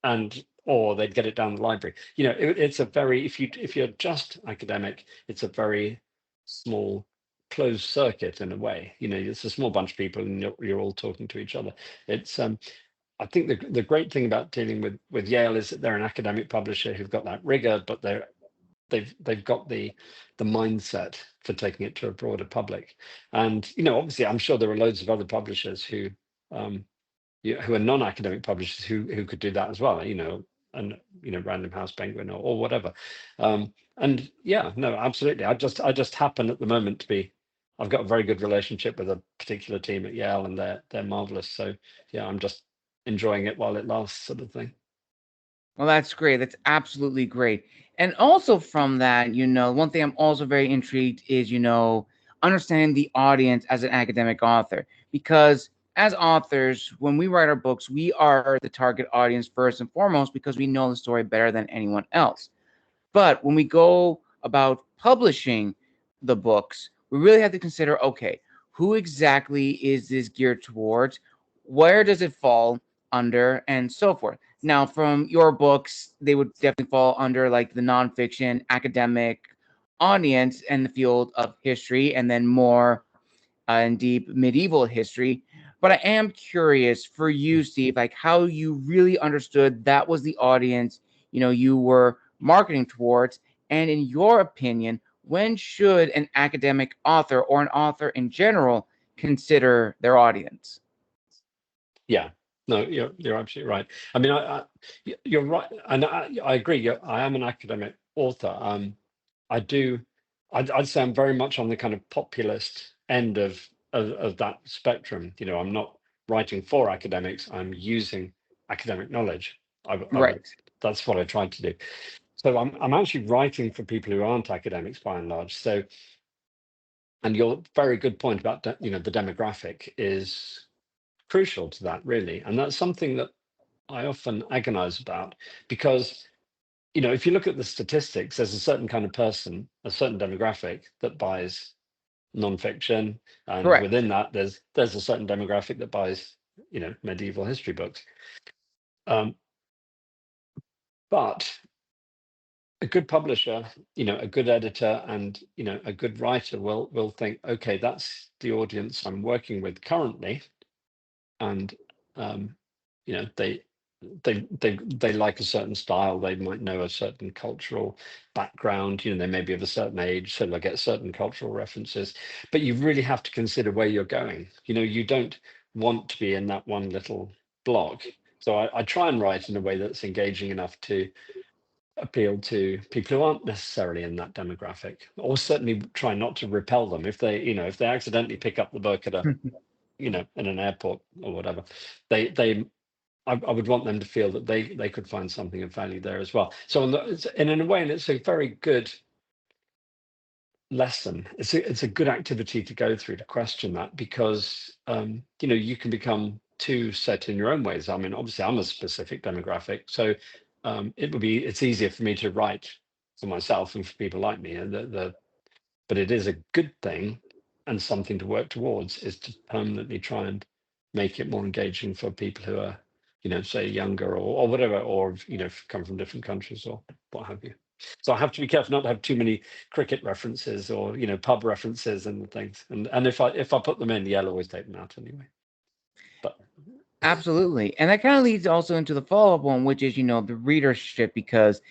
and or they'd get it down the library. It's a very if you're just academic, it's a very small closed circuit in a way. It's a small bunch of people, and you're all talking to each other. It's I think the great thing about dealing with Yale is that they're an academic publisher who've got that rigor, but they've got the mindset for taking it to a broader public. And obviously, I'm sure there are loads of other publishers who are non-academic publishers who could do that as well. and Random House Penguin or whatever. And yeah, no, absolutely. I just happen at the moment to be. I've got a very good relationship with a particular team at Yale, and they're marvelous. So yeah, I'm just enjoying it while it lasts, sort of thing. Well, that's great. That's absolutely great. And also from that, one thing I'm also very intrigued is, understanding the audience as an academic author. Because as authors, when we write our books, we are the target audience first and foremost because we know the story better than anyone else. But when we go about publishing the books, we really have to consider, okay, who exactly is this geared towards? Where does it fall under, and so forth? Now, from your books, they would definitely fall under like the nonfiction academic audience in the field of history, and then more and deep medieval history. But I am curious for you, Steve, like how you really understood that was the audience, you were marketing towards. And in your opinion, when should an academic author or an author in general consider their audience? Yeah, no, you're absolutely right. I mean, you're right, and I agree. I am an academic author. I do. I'd say I'm very much on the kind of populist end of that spectrum. I'm not writing for academics. I'm using academic knowledge. I would. Right. That's what I tried to do. So I'm actually writing for people who aren't academics by and large. So, and your very good point about the demographic is crucial to that, really, and that's something that I often agonize about, because if you look at the statistics, there's a certain kind of person, a certain demographic that buys nonfiction, and Correct. within that, there's a certain demographic that buys medieval history books. Um, but a good publisher, a good editor, and a good writer will think, okay, that's the audience I'm working with currently, and they they like a certain style. They might know a certain cultural background. They may be of a certain age, so they'll get certain cultural references. But you really have to consider where you're going. You don't want to be in that one little block. So I try and write in a way that's engaging enough to appeal to people who aren't necessarily in that demographic, or certainly try not to repel them if they accidentally pick up the book at a in an airport or whatever. They I would want them to feel that they could find something of value there as well. So in a way, and it's a very good lesson. It's a good activity to go through to question that, because you can become too set in your own ways. I mean, obviously, I'm a specific demographic, so it's easier for me to write for myself and for people like me. And but it is a good thing, and something to work towards, is to permanently try and make it more engaging for people who are, say younger or whatever, or come from different countries or what have you. So I have to be careful not to have too many cricket references or pub references and things. And if I put them in, yeah, I'll always take them out anyway. But Absolutely. And that kind of leads also into the follow-up one, which is, the readership, because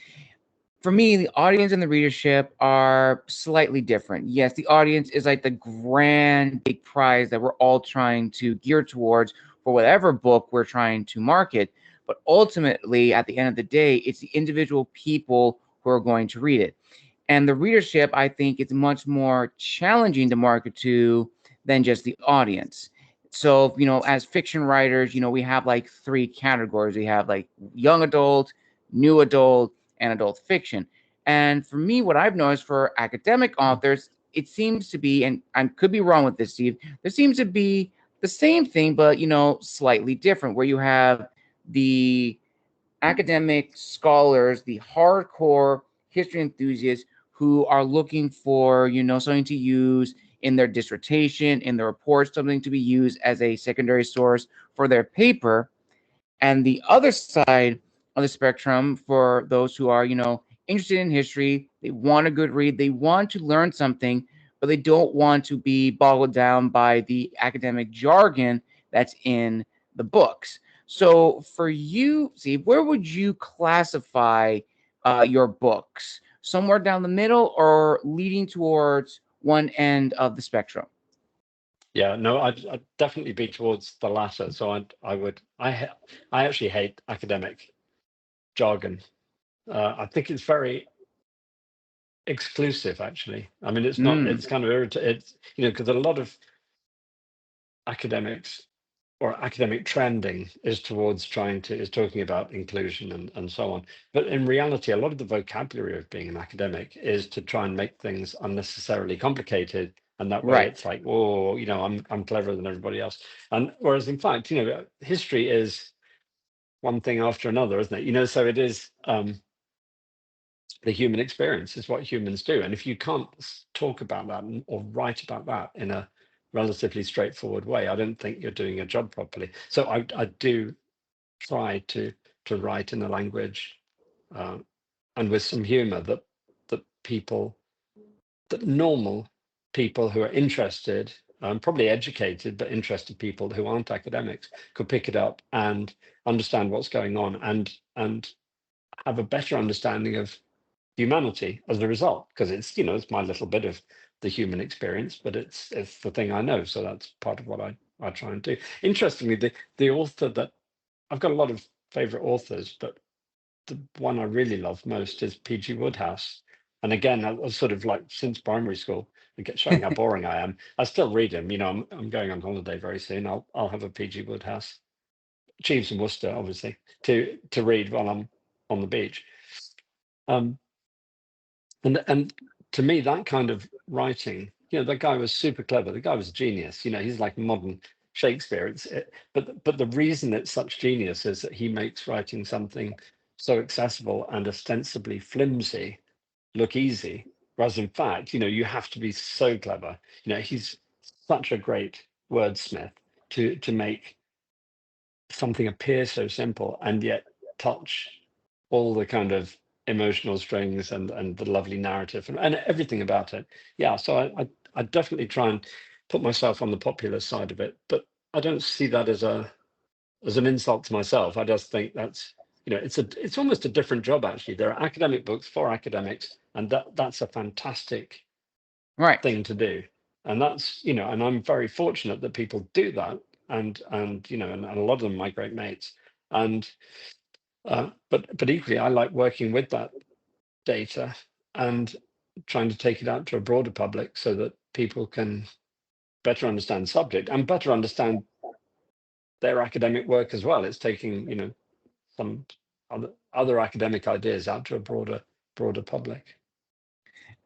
for me, the audience and the readership are slightly different. Yes, the audience is like the grand big prize that we're all trying to gear towards for whatever book we're trying to market. But ultimately, at the end of the day, it's the individual people who are going to read it. And the readership, I think, it's much more challenging to market to than just the audience. So, as fiction writers, we have like three categories. We have like young adult, new adult, and adult fiction. And for me, what I've noticed for academic authors, it seems to be, and I could be wrong with this, Steve, there seems to be the same thing, but, slightly different, where you have the academic scholars, the hardcore history enthusiasts who are looking for, something to use in their dissertation, in their reports, something to be used as a secondary source for their paper. And the other side of the spectrum, for those who are, interested in history, they want a good read, they want to learn something, but they don't want to be boggled down by the academic jargon that's in the books. So for you, Steve, where would you classify your books? Somewhere down the middle or leading towards one end of the spectrum? yeah, no, I'd definitely be towards the latter. So I actually hate academic jargon. I think it's very exclusive, actually. I mean, it's not. It's kind of irritating. It's, you know, because a lot of academics or academic trending is talking about inclusion and so on. But in reality, a lot of the vocabulary of being an academic is to try and make things unnecessarily complicated. And that way it's like, oh, you know, I'm cleverer than everybody else. And whereas in fact, you know, history is one thing after another, isn't it? You know, so it is the human experience is what humans do. And if you can't talk about that or write about that in a relatively straightforward way, I don't think you're doing your job properly. So I do try to write in a language and with some humor that normal people who are interested, probably educated but interested people who aren't academics could pick it up and understand what's going on and have a better understanding of humanity as a result, because it's, you know, it's my little bit of the human experience, but it's the thing I know, so that's part of what I try and do. Interestingly, the author that I've got a lot of favorite authors, but the one I really love most is P.G. Wodehouse. And again, I was sort of like since primary school, showing how boring I am. I still read him. You know, I'm going on holiday very soon. I'll have a P.G. Wodehouse, Jeeves and Worcester, obviously, to read while I'm on the beach. And to me, that kind of writing, you know, that guy was super clever. The guy was a genius. You know, he's like modern Shakespeare. But the reason it's such genius is that he makes writing something so accessible and ostensibly flimsy look easy. Whereas in fact, you know, you have to be so clever. You know, he's such a great wordsmith to make something appear so simple and yet touch all the kind of emotional strings and the lovely narrative and everything about it. Yeah, so I definitely try and put myself on the popular side of it, but I don't see that as an insult to myself. I just think that's, you know, it's almost a different job actually. There are academic books for academics, and that's a fantastic thing to do. And that's, you know, and I'm very fortunate that people do that, and you know, and a lot of them are my great mates. And but equally, I like working with that data and trying to take it out to a broader public so that people can better understand the subject and better understand their academic work as well. It's taking, you know, some other academic ideas out to a broader public.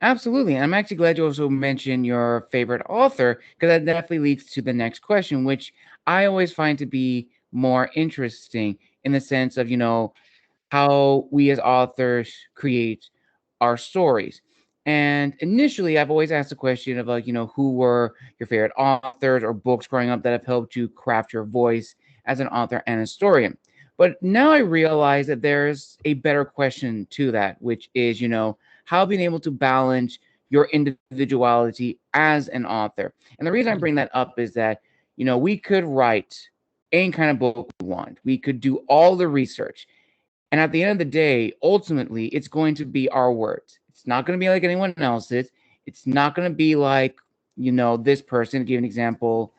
Absolutely. And I'm actually glad you also mentioned your favorite author, because that definitely leads to the next question, which I always find to be more interesting in the sense of, you know, how we as authors create our stories. And initially, I've always asked the question of, like, you know, who were your favorite authors or books growing up that have helped you craft your voice as an author and historian. But now I realize that there's a better question to that, which is, you know, how being able to balance your individuality as an author. And the reason I bring that up is that, you know, we could write any kind of book we want. We could do all the research. And at the end of the day, ultimately, it's going to be our words. It's not going to be like anyone else's. It's not going to be like, you know, this person. To give an example,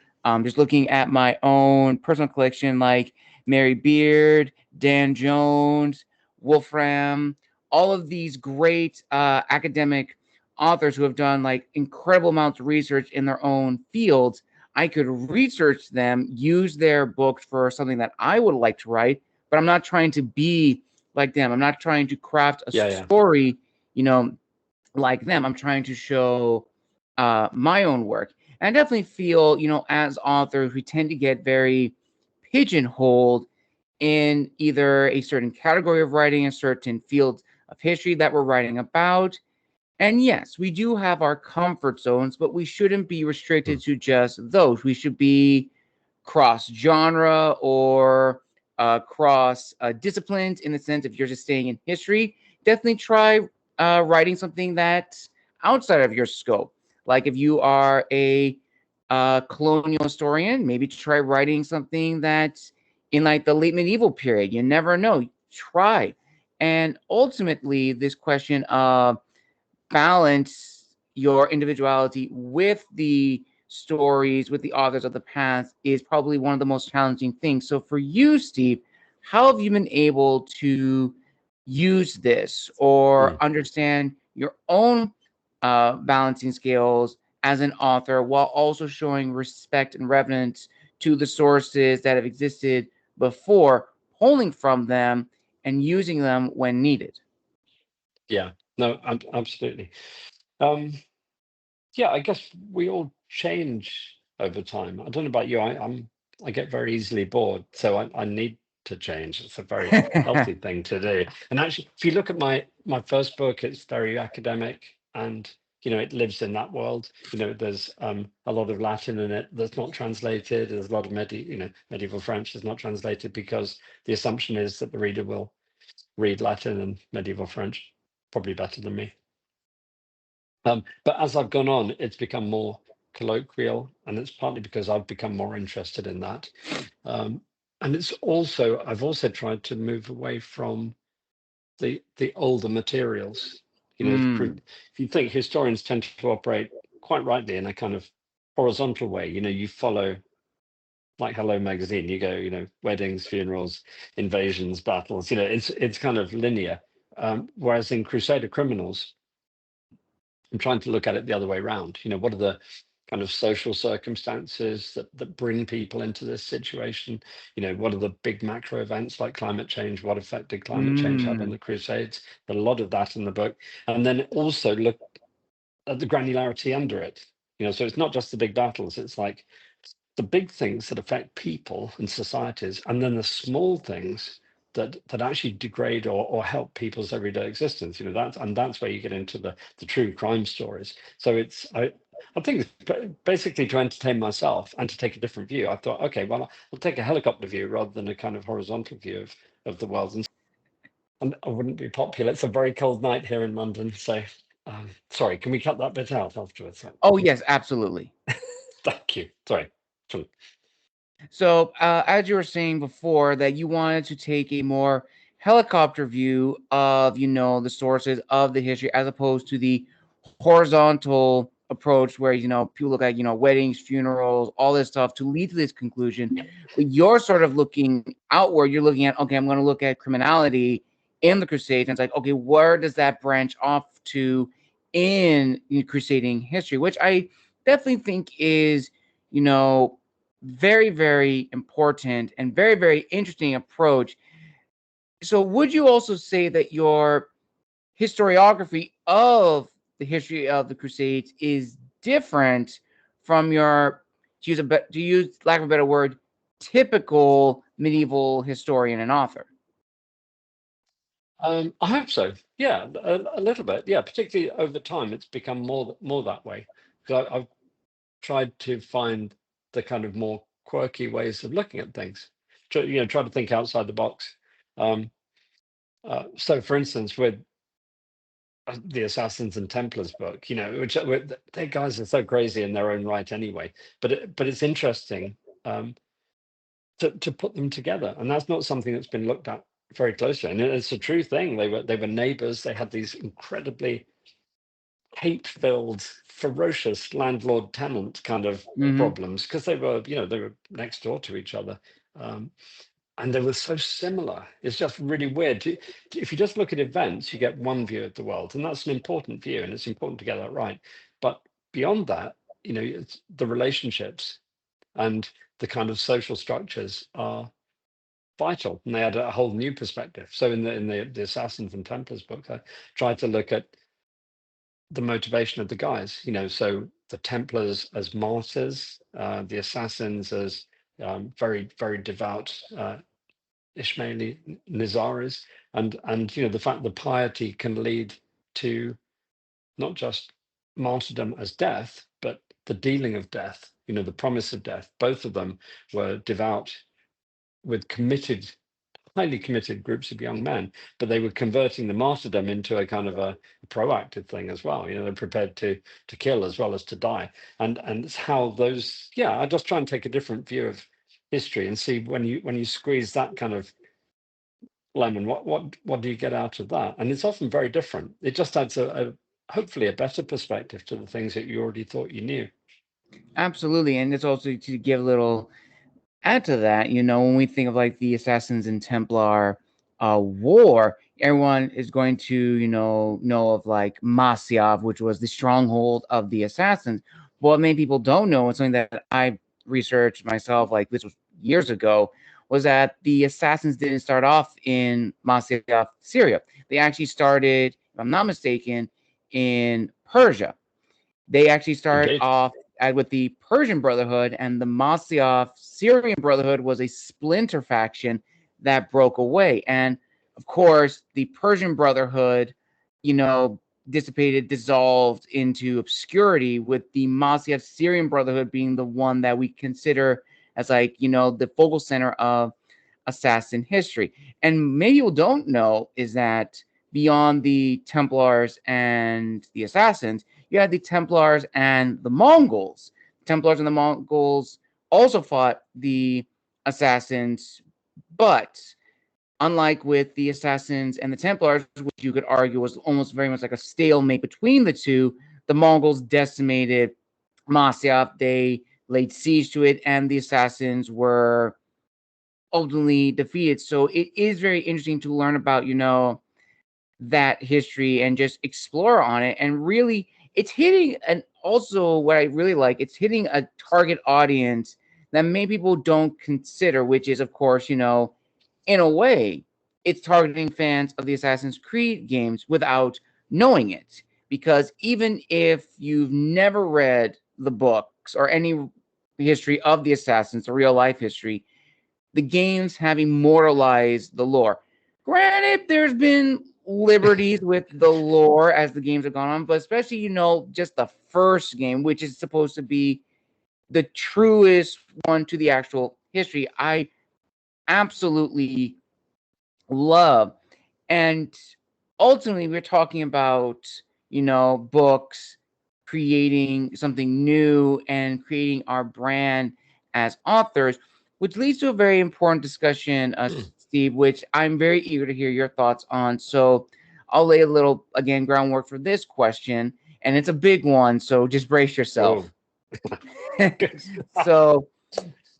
just looking at my own personal collection, like Mary Beard, Dan Jones, Wolfram, all of these great academic authors who have done like incredible amounts of research in their own fields. I could research them, use their books for something that I would like to write, but I'm not trying to be like them. I'm not trying to craft a story, you know, like them. I'm trying to show my own work. And I definitely feel, you know, as authors, we tend to get very pigeonholed in either a certain category of writing, a certain field of history that we're writing about. And yes, we do have our comfort zones, but we shouldn't be restricted to just those. We should be cross genre or cross disciplines, in the sense if you're just staying in history, definitely try writing something that's outside of your scope. Like if you are a colonial historian, maybe try writing something that's in like the late medieval period. You never know. Try. And ultimately, this question of balance your individuality with the stories, with the authors of the past, is probably one of the most challenging things. So for you, Steve, how have you been able to use this or Mm. understand your own balancing skills as an author while also showing respect and reverence to the sources that have existed before, pulling from them and using them when needed. Yeah, no, absolutely. Um, yeah, I guess we all change over time. I don't know about you. I get very easily bored, so I need to change. It's a very healthy thing to do. And actually, if you look at my first book, it's very academic, and it lives in that world. There's a lot of Latin in it that's not translated. There's a lot of medieval French that's not translated because the assumption is that the reader will read Latin and medieval French probably better than me. But as I've gone on, it's become more colloquial, and it's partly because I've become more interested in that. And I've also tried to move away from the older materials. Mm. If you think historians tend to operate quite rightly in a kind of horizontal way, you follow like Hello Magazine, you go, weddings, funerals, invasions, battles, it's kind of linear. Whereas in Crusader Criminals, I'm trying to look at it the other way around. What are the kind of social circumstances that bring people into this situation? What are the big macro events like climate change? What effect did climate change have on Mm. the Crusades? A lot of that in the book. And then also look at the granularity under it. So it's not just the big battles, it's like the big things that affect people and societies, and then the small things that actually degrade or help people's everyday existence. That's where you get into the true crime stories. So I think it's basically to entertain myself and to take a different view. I thought, okay, well, I'll take a helicopter view rather than a kind of horizontal view of the world. And I wouldn't be popular. It's a very cold night here in London, so sorry. Can we cut that bit out afterwards? Oh, yes, absolutely. Thank you. Sorry. So, as you were saying before, that you wanted to take a more helicopter view of, the sources of the history as opposed to the horizontal approach where, people look at, weddings, funerals, all this stuff to lead to this conclusion. But you're sort of looking outward. You're looking at, okay, I'm going to look at criminality in the Crusades. And it's like, okay, where does that branch off to in crusading history? Which I definitely think is, you know, very, very important and very, very interesting approach. So, would you also say that your historiography of the history of the Crusades is different from your, to use lack of a better word, typical medieval historian and author? I hope so. Yeah, a little bit. Yeah, particularly over time, it's become more that way. Because I've tried to find the kind of more quirky ways of looking at things. Try to think outside the box. Um, so, for instance, with the Assassins and Templars book, they guys are so crazy in their own right anyway. But it's interesting to put them together, and that's not something that's been looked at very closely. And it's a true thing. They were neighbors. They had these incredibly hate-filled, ferocious landlord-tenant kind of Mm-hmm. problems because they were next door to each other. Um, and they were so similar. It's just really weird. If you just look at events, you get one view of the world, and that's an important view, and it's important to get that right. But beyond that, it's the relationships and the kind of social structures are vital, and they had a whole new perspective. So in the Assassins and Templars book, I tried to look at the motivation of the guys. So the Templars as martyrs, the Assassins as very very devout Ismaili Nizaris, and the fact that piety can lead to not just martyrdom as death, but the dealing of death. The promise of death. Both of them were devout with highly committed groups of young men, but they were converting the martyrdom into a kind of a proactive thing as well. They're prepared to kill as well as to die, and it's how those. Yeah, I just try and take a different view of history and see when you squeeze that kind of lemon, what do you get out of that? And it's often very different. It just adds a hopefully a better perspective to the things that you already thought you knew. Absolutely. And it's also to give a little add to that, when we think of like the Assassins and Templar war, everyone is going to, know of like Masyaf, which was the stronghold of the assassins. But what many people don't know, and something that I researched myself, like this was years ago, was that the assassins didn't start off in Masyaf, Syria. They actually started, if I'm not mistaken, in Persia. They actually started Indeed. off with the Persian Brotherhood, and the Masyaf Syrian Brotherhood was a splinter faction that broke away. And of course, the Persian Brotherhood, dissipated, dissolved into obscurity, with the Masyaf Syrian Brotherhood being the one that we consider as like, the focal center of assassin history. And many people don't know is that beyond the Templars and the assassins, you had the Templars and the Mongols. Templars and the Mongols also fought the assassins, but unlike with the assassins and the Templars, which you could argue was almost very much like a stalemate between the two, the Mongols decimated Masyaf. They laid siege to it, and the assassins were ultimately defeated. So it is very interesting to learn about, that history and just explore on it. And really, it's hitting, and also what I really like, it's hitting a target audience that many people don't consider, which is, of course, in a way, it's targeting fans of the Assassin's Creed games without knowing it. Because even if you've never read the books or any history of the Assassins, or real life history, the games have immortalized the lore. Granted, there's been liberties with the lore as the games have gone on, but especially, just the first game, which is supposed to be the truest one to the actual history, I absolutely love. And ultimately, we're talking about, books, creating something new and creating our brand as authors, which leads to a very important discussion, Steve, which I'm very eager to hear your thoughts on. So I'll lay a little, again, groundwork for this question, and it's a big one, so just brace yourself. So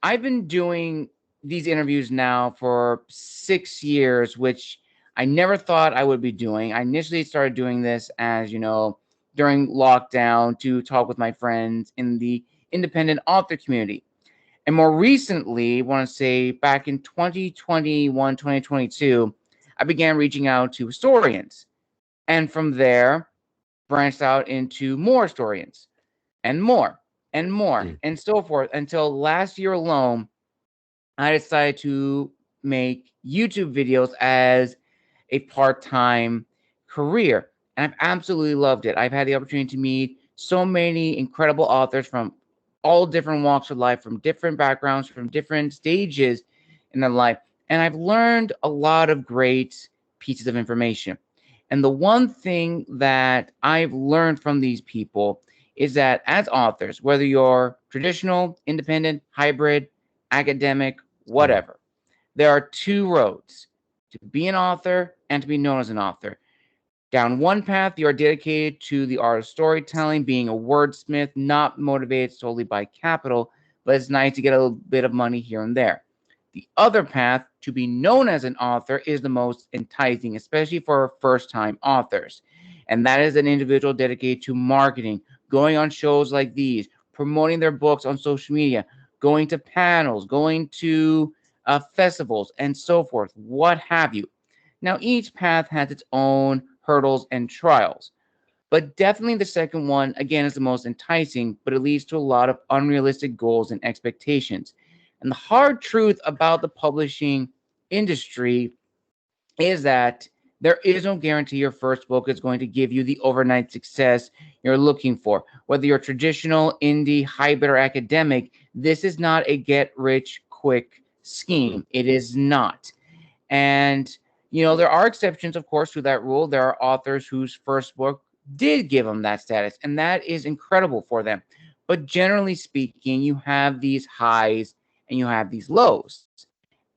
I've been doing these interviews now for 6 years, which I never thought I would be doing. I initially started doing this as, during lockdown to talk with my friends in the independent author community. And more recently, I want to say back in 2021, 2022, I began reaching out to historians. And from there, branched out into more historians and more and more and so forth until last year alone, I decided to make YouTube videos as a part-time career. And I've absolutely loved it. I've had the opportunity to meet so many incredible authors from all different walks of life, from different backgrounds, from different stages in their life. And I've learned a lot of great pieces of information. And the one thing that I've learned from these people is that as authors, whether you're traditional, independent, hybrid, academic, whatever, there are two roads: to be an author and to be known as an author. Down one path, you are dedicated to the art of storytelling, being a wordsmith, not motivated solely by capital, but it's nice to get a little bit of money here and there. The other path, to be known as an author, is the most enticing, especially for first-time authors. And that is an individual dedicated to marketing, going on shows like these, promoting their books on social media, going to panels, going to festivals, and so forth, what have you. Now, each path has its own hurdles and trials, but definitely the second one, again, is the most enticing, but it leads to a lot of unrealistic goals and expectations. And the hard truth about the publishing industry is that there is no guarantee your first book is going to give you the overnight success you're looking for. Whether you're traditional, indie, hybrid, or academic, this is not a get-rich-quick scheme. It is not. And, there are exceptions, of course, to that rule. There are authors whose first book did give them that status, and that is incredible for them. But generally speaking, you have these highs and you have these lows.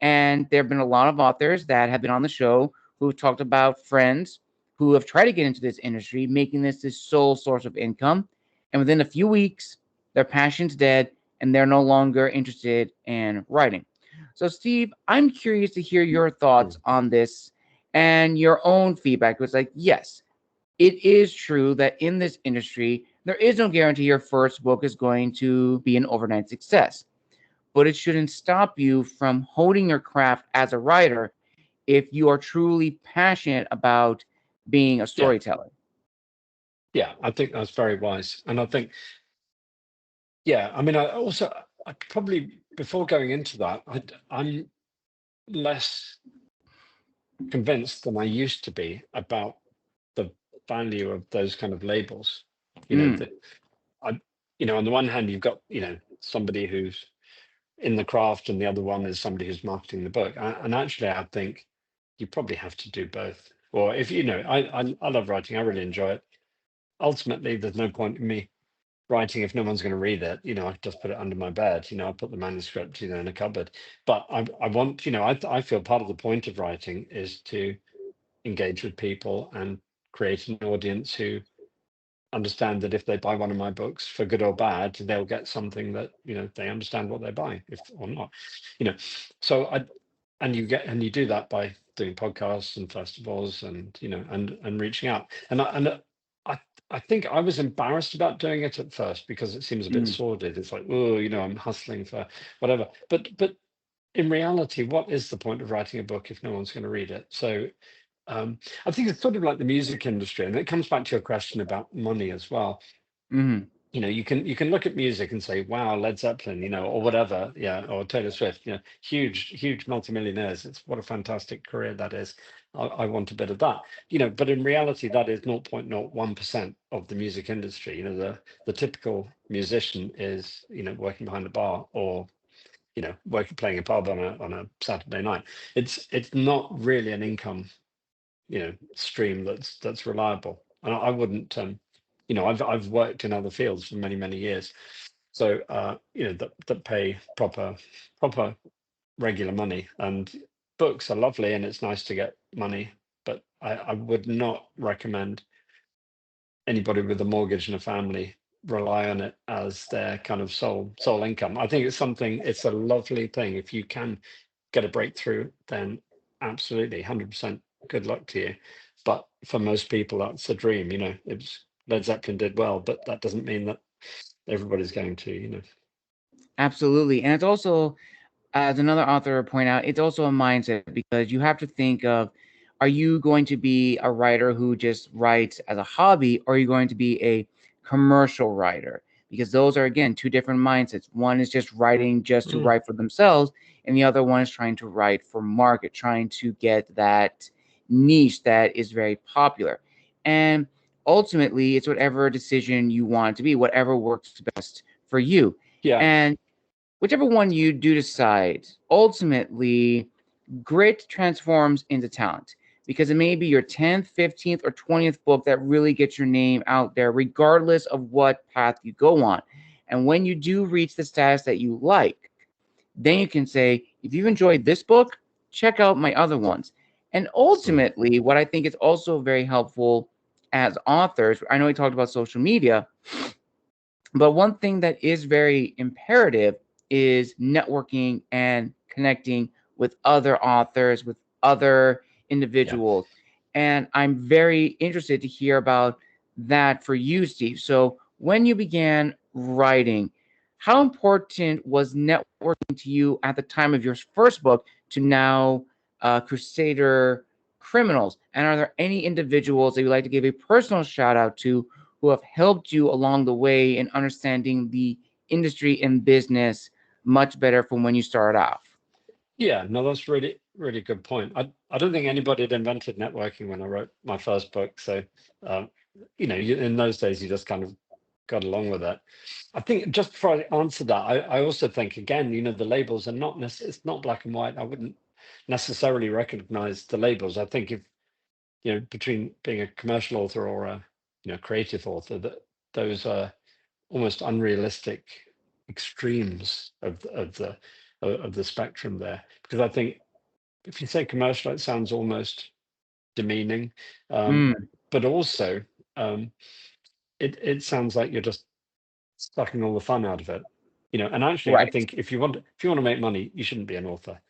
And there have been a lot of authors that have been on the show who have talked about friends who have tried to get into this industry, making this sole source of income. And within a few weeks, their passion's dead and they're no longer interested in writing. So, Steve, I'm curious to hear your thoughts on this and your own feedback was like, yes, it is true that in this industry, there is no guarantee your first book is going to be an overnight success, but it shouldn't stop you from honing your craft as a writer if you are truly passionate about being a Yeah, storyteller. yeah, I think that's very wise. And I think, yeah, I mean, I probably, before going into that, I'm less convinced than I used to be about the value of those kind of labels. You know, Mm, that I, on the one hand, you've got, somebody who's in the craft, and the other one is somebody who's marketing the book. And actually, I think you probably have to do both. Or if I love writing, I really enjoy it. Ultimately, there's no point in me writing if no one's going to read it. I just put it under my bed. I put the manuscript, in a cupboard. But I want, I feel part of the point of writing is to engage with people and create an audience who understand that if they buy one of my books, for good or bad, they'll get something that they understand what they buy, if or not. you know so I and you do that by doing podcasts and festivals, and and reaching out. I I think I was embarrassed about doing it at first because it seems a bit mm, sordid. It's like, oh, I'm hustling for whatever. But in reality, what is the point of writing a book if no one's going to read it? So I think it's sort of like the music industry, and it comes back to your question about money as well. mm, You can look at music and say, wow, Led Zeppelin, or whatever, yeah, or Taylor Swift, huge multimillionaires. It's what a fantastic career that is. I want a bit of that. But in reality, that is 0.01% of the music industry. The typical musician is working behind the bar, or working, playing a pub on a Saturday night. It's not really an income stream that's reliable. And I wouldn't I've worked in other fields for many years, so that pay proper regular money. And books are lovely, and it's nice to get money, but I would not recommend anybody with a mortgage and a family rely on it as their kind of sole income. I think it's a lovely thing. If you can get a breakthrough, then absolutely 100% good luck to you. But for most people, that's a dream. It's Led Zeppelin did well, but that doesn't mean that everybody's going to. absolutely. And it's also, as another author point out, it's also a mindset because you have to think of, are you going to be a writer who just writes as a hobby, or are you going to be a commercial writer? Because those are, again, two different mindsets. One is just writing just to Mm, write for themselves, and the other one is trying to write for market, trying to get that niche that is very popular. And ultimately, it's whatever decision you want it to be, whatever works best for you. yeah, And whichever one you do decide, ultimately, grit transforms into talent because it may be your 10th, 15th, or 20th book that really gets your name out there, regardless of what path you go on. And when you do reach the status that you like, then you can say, if you've enjoyed this book, check out my other ones. And mm, ultimately, what I think is also very helpful as authors, I know we talked about social media, but one thing that is very imperative is networking and connecting with other authors, with other yeah. individuals. And I'm very interested to hear about that for you, Steve. So, when you began writing, how important was networking to you at the time of your first book to now Crusader Criminals? And are there any individuals that you'd like to give a personal shout out to who have helped you along the way in understanding the industry and business much better from when you started off? Yeah, no, that's really, really good point. I don't think anybody had invented networking when I wrote my first book. So, um, in those days, you just kind of got along with it. I think just before I answer that, I also think, again, the labels are not it's not black and white. I wouldn't necessarily recognize the labels. I think if, between being a commercial author or a, creative author, that those are almost unrealistic extremes of the spectrum there. Because I think if you say commercial, it sounds almost demeaning, um, Mm, but also um, it sounds like you're just sucking all the fun out of it. And actually, I right. think if you want to make money, you shouldn't be an author.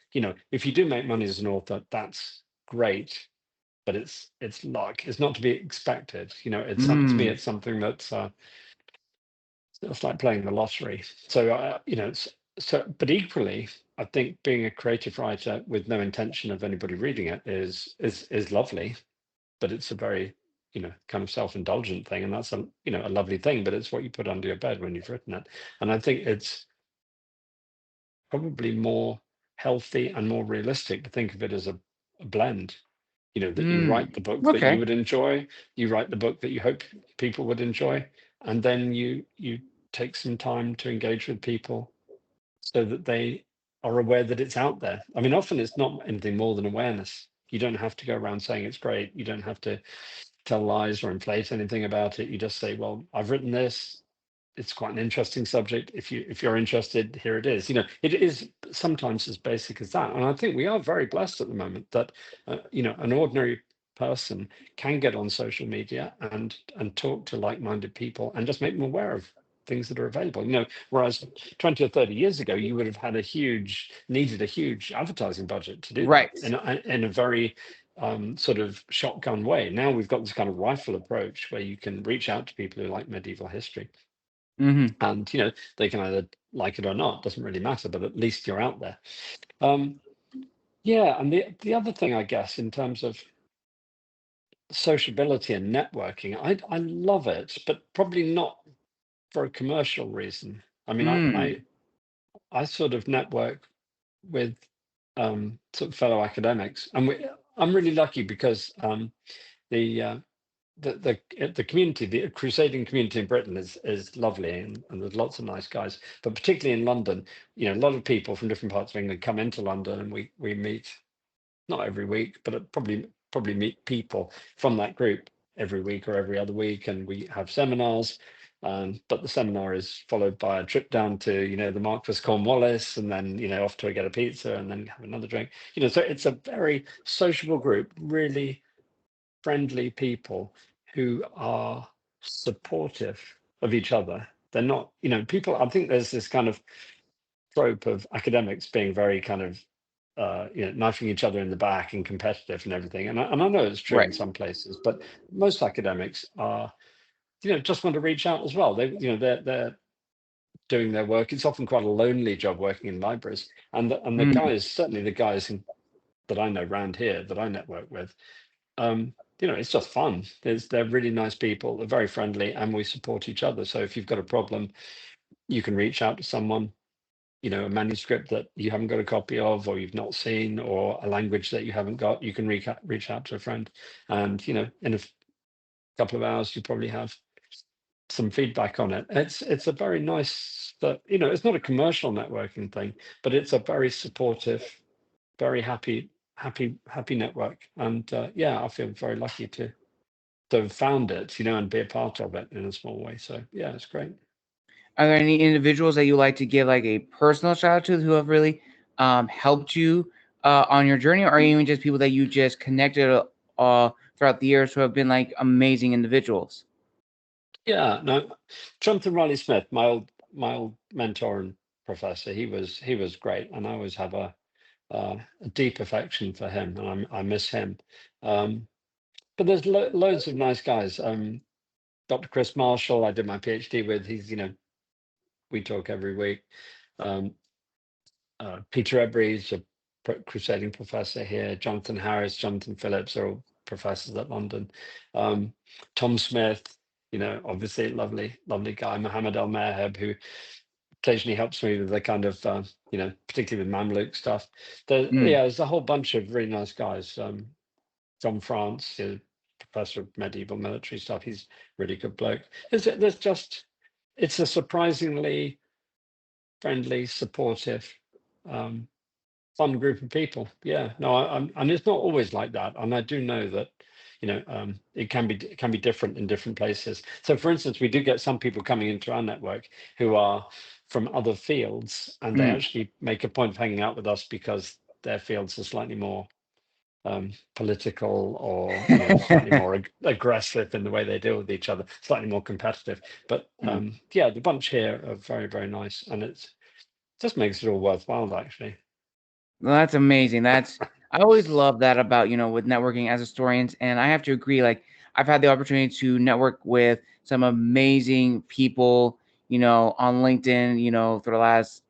If you do make money as an author, that's great. but it's luck. It's not to be expected. It's to me, it's something that's it's like playing the lottery. So but equally, I think being a creative writer with no intention of anybody reading it is lovely, but it's a very kind of self-indulgent thing, and that's a lovely thing, but it's what you put under your bed when you've written it. And I think it's probably more healthy and more realistic to think of it as a blend. That you write the book that you Okay. would enjoy, you write the book that you hope people would enjoy, and then you take some time to engage with people so that they are aware that it's out there. I mean, often it's not anything more than awareness. You don't have to go around saying it's great. You don't have to tell lies or inflate anything about it. You just say, well, I've written this. It's quite an interesting subject. If you're interested, here it is. It is sometimes as basic as that. And I think we are very blessed at the moment that an ordinary person can get on social media and talk to like-minded people and just make them aware of things that are available. Whereas 20 or 30 years ago, you would have had needed a huge advertising budget to do that Right. in a very sort of shotgun way. Now we've got this kind of rifle approach where you can reach out to people who like medieval history. And they can either like it or not, doesn't really matter, but at least you're out there. And the other thing, I guess, in terms of sociability and networking, I love it, but probably not for a commercial reason. I mean, I sort of network with sort of fellow academics, and I'm really lucky because the community, the crusading community in Britain is lovely, and there's lots of nice guys. But particularly in London, a lot of people from different parts of England come into London, and we meet not every week, but probably meet people from that group every week or every other week, and we have seminars. But the seminar is followed by a trip down to the Marquis Cornwallis, and then off to get a pizza and then have another drink. So it's a very sociable group, really friendly people who are supportive of each other. They're not, people. I think there's this kind of trope of academics being very kind of, knifing each other in the back and competitive and everything. And I know it's true in Right. some places, but most academics are, just want to reach out as well. They're doing their work. It's often quite a lonely job working in libraries, and the guys, certainly the guys that I know around here that I network with. It's just fun. They're really nice people. They're very friendly, and we support each other. So if you've got a problem, you can reach out to someone. A manuscript that you haven't got a copy of, or you've not seen, or a language that you haven't got, you can reach out to a friend, and in a couple of hours, you probably have some feedback on it. It's a very nice. It's not a commercial networking thing, but it's a very supportive, very happy network. And I feel very lucky to have found it, and be a part of it in a small way. So yeah, it's great. Are there any individuals that you like to give like a personal shout out to who have really helped you on your journey, or even just people that you just connected throughout the years who have been like amazing individuals? Yeah, no, Jonathan Riley Smith, my old mentor and professor, he was great, and I always have a deep affection for him, and I miss him. But there's loads of nice guys. Dr. Chris Marshall, I did my PhD with. He's we talk every week. Peter Ebry's a crusading professor here. Jonathan Harris, Jonathan Phillips are all professors at London. Tom Smith, obviously lovely guy. Mohammed El Merheb, who occasionally helps me with the kind of, particularly with Mamluk stuff. There's a whole bunch of really nice guys. John France, professor of medieval military stuff. He's a really good bloke. It's a surprisingly friendly, supportive, fun group of people. Yeah, no, and it's not always like that. And I do know that, it can be different in different places. So, for instance, we do get some people coming into our network who are from other fields, and they actually make a point of hanging out with us because their fields are slightly more political, or slightly more aggressive in the way they deal with each other, slightly more competitive. But the bunch here are very, very nice, and it just makes it all worthwhile, actually. Well, that's amazing. I always love that about, with networking as historians. And I have to agree, like, I've had the opportunity to network with some amazing people, on LinkedIn, for the last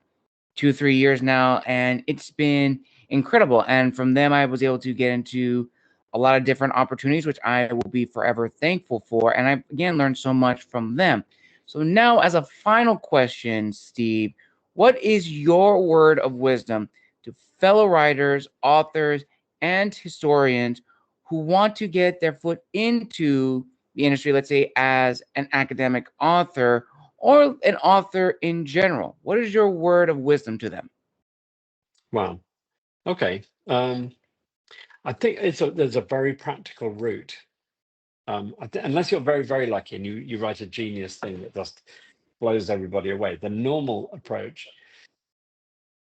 2 3 years now, and it's been incredible. And from them, I was able to get into a lot of different opportunities, which I will be forever thankful for. And I again learned so much from them. So now, as a final question, Steve, what is your word of wisdom to fellow writers, authors, and historians who want to get their foot into the industry, let's say as an academic author or an author in general? What is your word of wisdom to them? Wow. Okay. I think there's a very practical route. Unless you're very, very lucky and you write a genius thing that just blows everybody away, the normal approach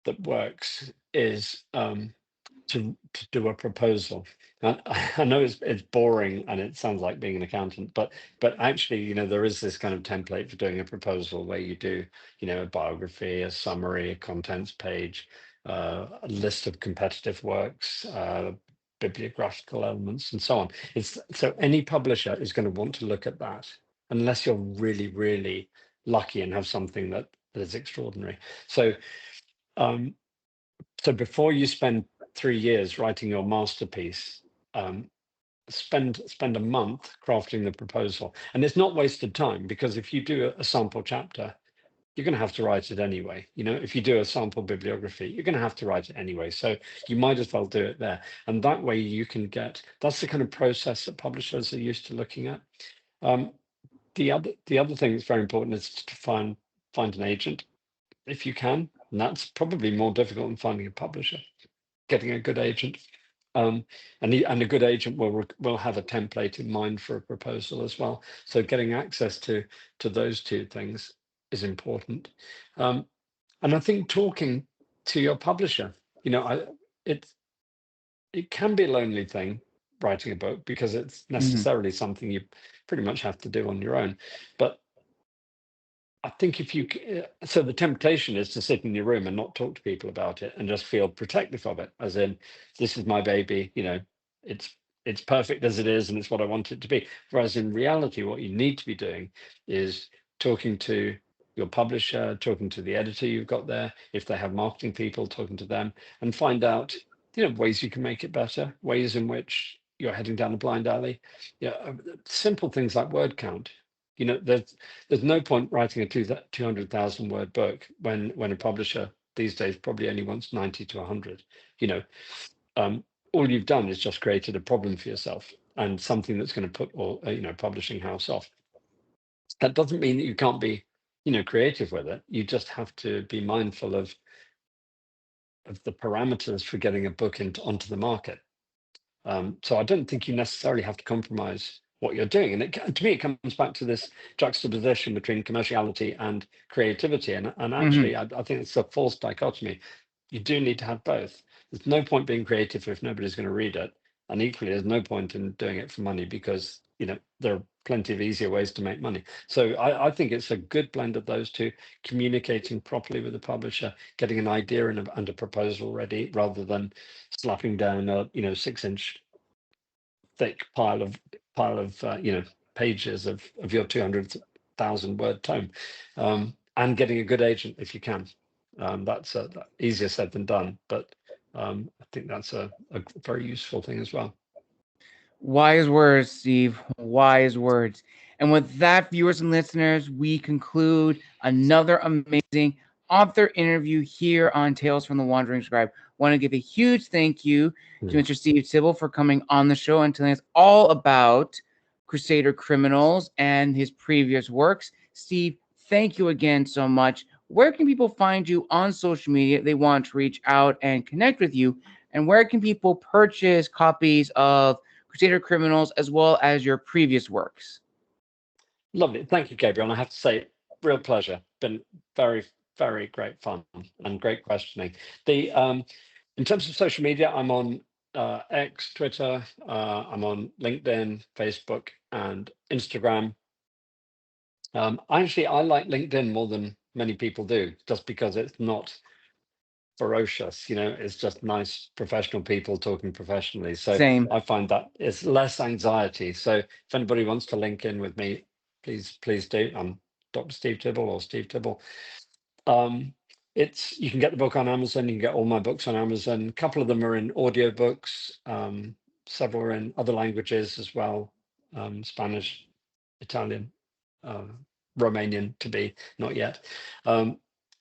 that works is to do a proposal. And I know it's boring and it sounds like being an accountant, but actually, there is this kind of template for doing a proposal where you do, a biography, a summary, a contents page, a list of competitive works, bibliographical elements, and so on. So any publisher is going to want to look at that, unless you're really, really lucky and have something that is extraordinary. So before you spend 3 years writing your masterpiece, spend a month crafting the proposal. And it's not wasted time, because if you do a sample chapter, you're going to have to write it anyway. If you do a sample bibliography, you're going to have to write it anyway. So you might as well do it there. And that way you can that's the kind of process that publishers are used to looking at. The other thing that's very important is to find an agent if you can. And that's probably more difficult than finding a publisher. Getting a good agent, and a good agent will have a template in mind for a proposal as well. So getting access to those two things is important, and I think talking to your publisher. It it can be a lonely thing, writing a book, because it's Mhm. necessarily something you pretty much have to do on your own. But I think so the temptation is to sit in your room and not talk to people about it and just feel protective of it, as in, this is my baby, it's perfect as it is and it's what I want it to be. Whereas in reality, what you need to be doing is talking to your publisher, talking to the editor you've got there, if they have marketing people, talking to them, and find out, ways you can make it better, ways in which you're heading down a blind alley. Simple things like word count. There's no point writing a 200,000 word book when a publisher these days probably only wants 90 to 100. All you've done is just created a problem for yourself and something that's going to put publishing house off. That doesn't mean that you can't be creative with it. You just have to be mindful of the parameters for getting a book onto the market. So I don't think you necessarily have to compromise what you're doing. And to me, it comes back to this juxtaposition between commerciality and creativity. And actually, Mhm. I think it's a false dichotomy. You do need to have both. There's no point being creative if nobody's going to read it. And equally, there's no point in doing it for money, because there are plenty of easier ways to make money. So I think it's a good blend of those two: communicating properly with the publisher, getting an idea and a proposal ready, rather than slapping down a 6-inch thick pile of pages of your 200,000 word tome, and getting a good agent if you can. That's easier said than done, but I think that's a very useful thing as well. Wise words, Steve. Wise words. And with that, viewers and listeners, we conclude another amazing author interview here on Tales from the Wandering Scribe. Want to give a huge thank you to Mr. Steve Tibble for coming on the show and telling us all about Crusader Criminals and his previous works. Steve, thank you again so much. Where can people find you on social media if they want to reach out and connect with you? And where can people purchase copies of Crusader Criminals as well as your previous works? Lovely. Thank you, Gabriel. And I have to say, real pleasure. Been very, very great fun and great questioning. In terms of social media, I'm on X, Twitter, I'm on LinkedIn, Facebook, and Instagram. I like LinkedIn more than many people do, just because it's not ferocious. It's just nice professional people talking professionally. So Same. I find that it's less anxiety. So if anybody wants to link in with me, please do. I'm Dr. Steve Tibble or Steve Tibble. You can get the book on Amazon. You can get all my books on Amazon. A couple of them are in audiobooks. Several are in other languages as well. Spanish, Italian, Romanian to be, not yet.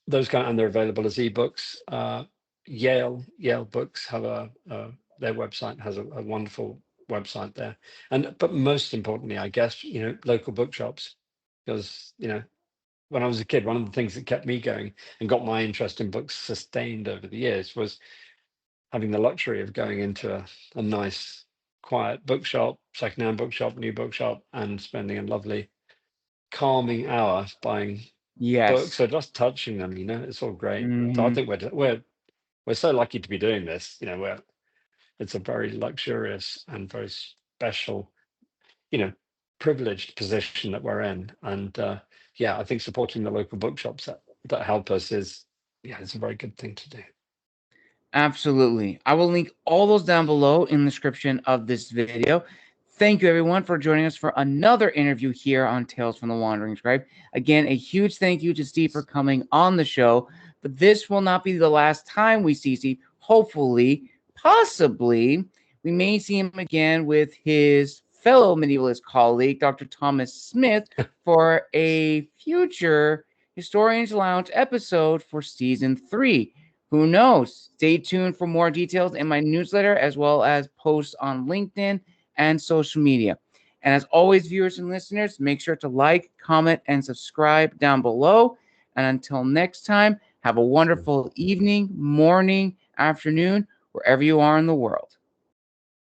Those and they're available as ebooks. Yale books have their website has a wonderful website there. But most importantly, I guess, local bookshops, because, when I was a kid, one of the things that kept me going and got my interest in books sustained over the years was having the luxury of going into a nice, quiet bookshop, secondhand bookshop, new bookshop, and spending a lovely, calming hour buying books Yes. or just touching them. It's all great. So I Hmm. think we're so lucky to be doing this. It's a very luxurious and very special, privileged position that we're in. And I think supporting the local bookshops that help us it's a very good thing to do. Absolutely. I will link all those down below in the description of this video. Thank you, everyone, for joining us for another interview here on Tales from the Wandering Scribe. Again, a huge thank you to Steve for coming on the show. But this will not be the last time we see Steve. Hopefully, possibly, we may see him again with his fellow medievalist colleague, Dr. Thomas Smith, for a future Historians Lounge episode for Season 3. Who knows? Stay tuned for more details in my newsletter, as well as posts on LinkedIn and social media. And as always, viewers and listeners, make sure to like, comment, and subscribe down below. And until next time, have a wonderful evening, morning, afternoon, wherever you are in the world.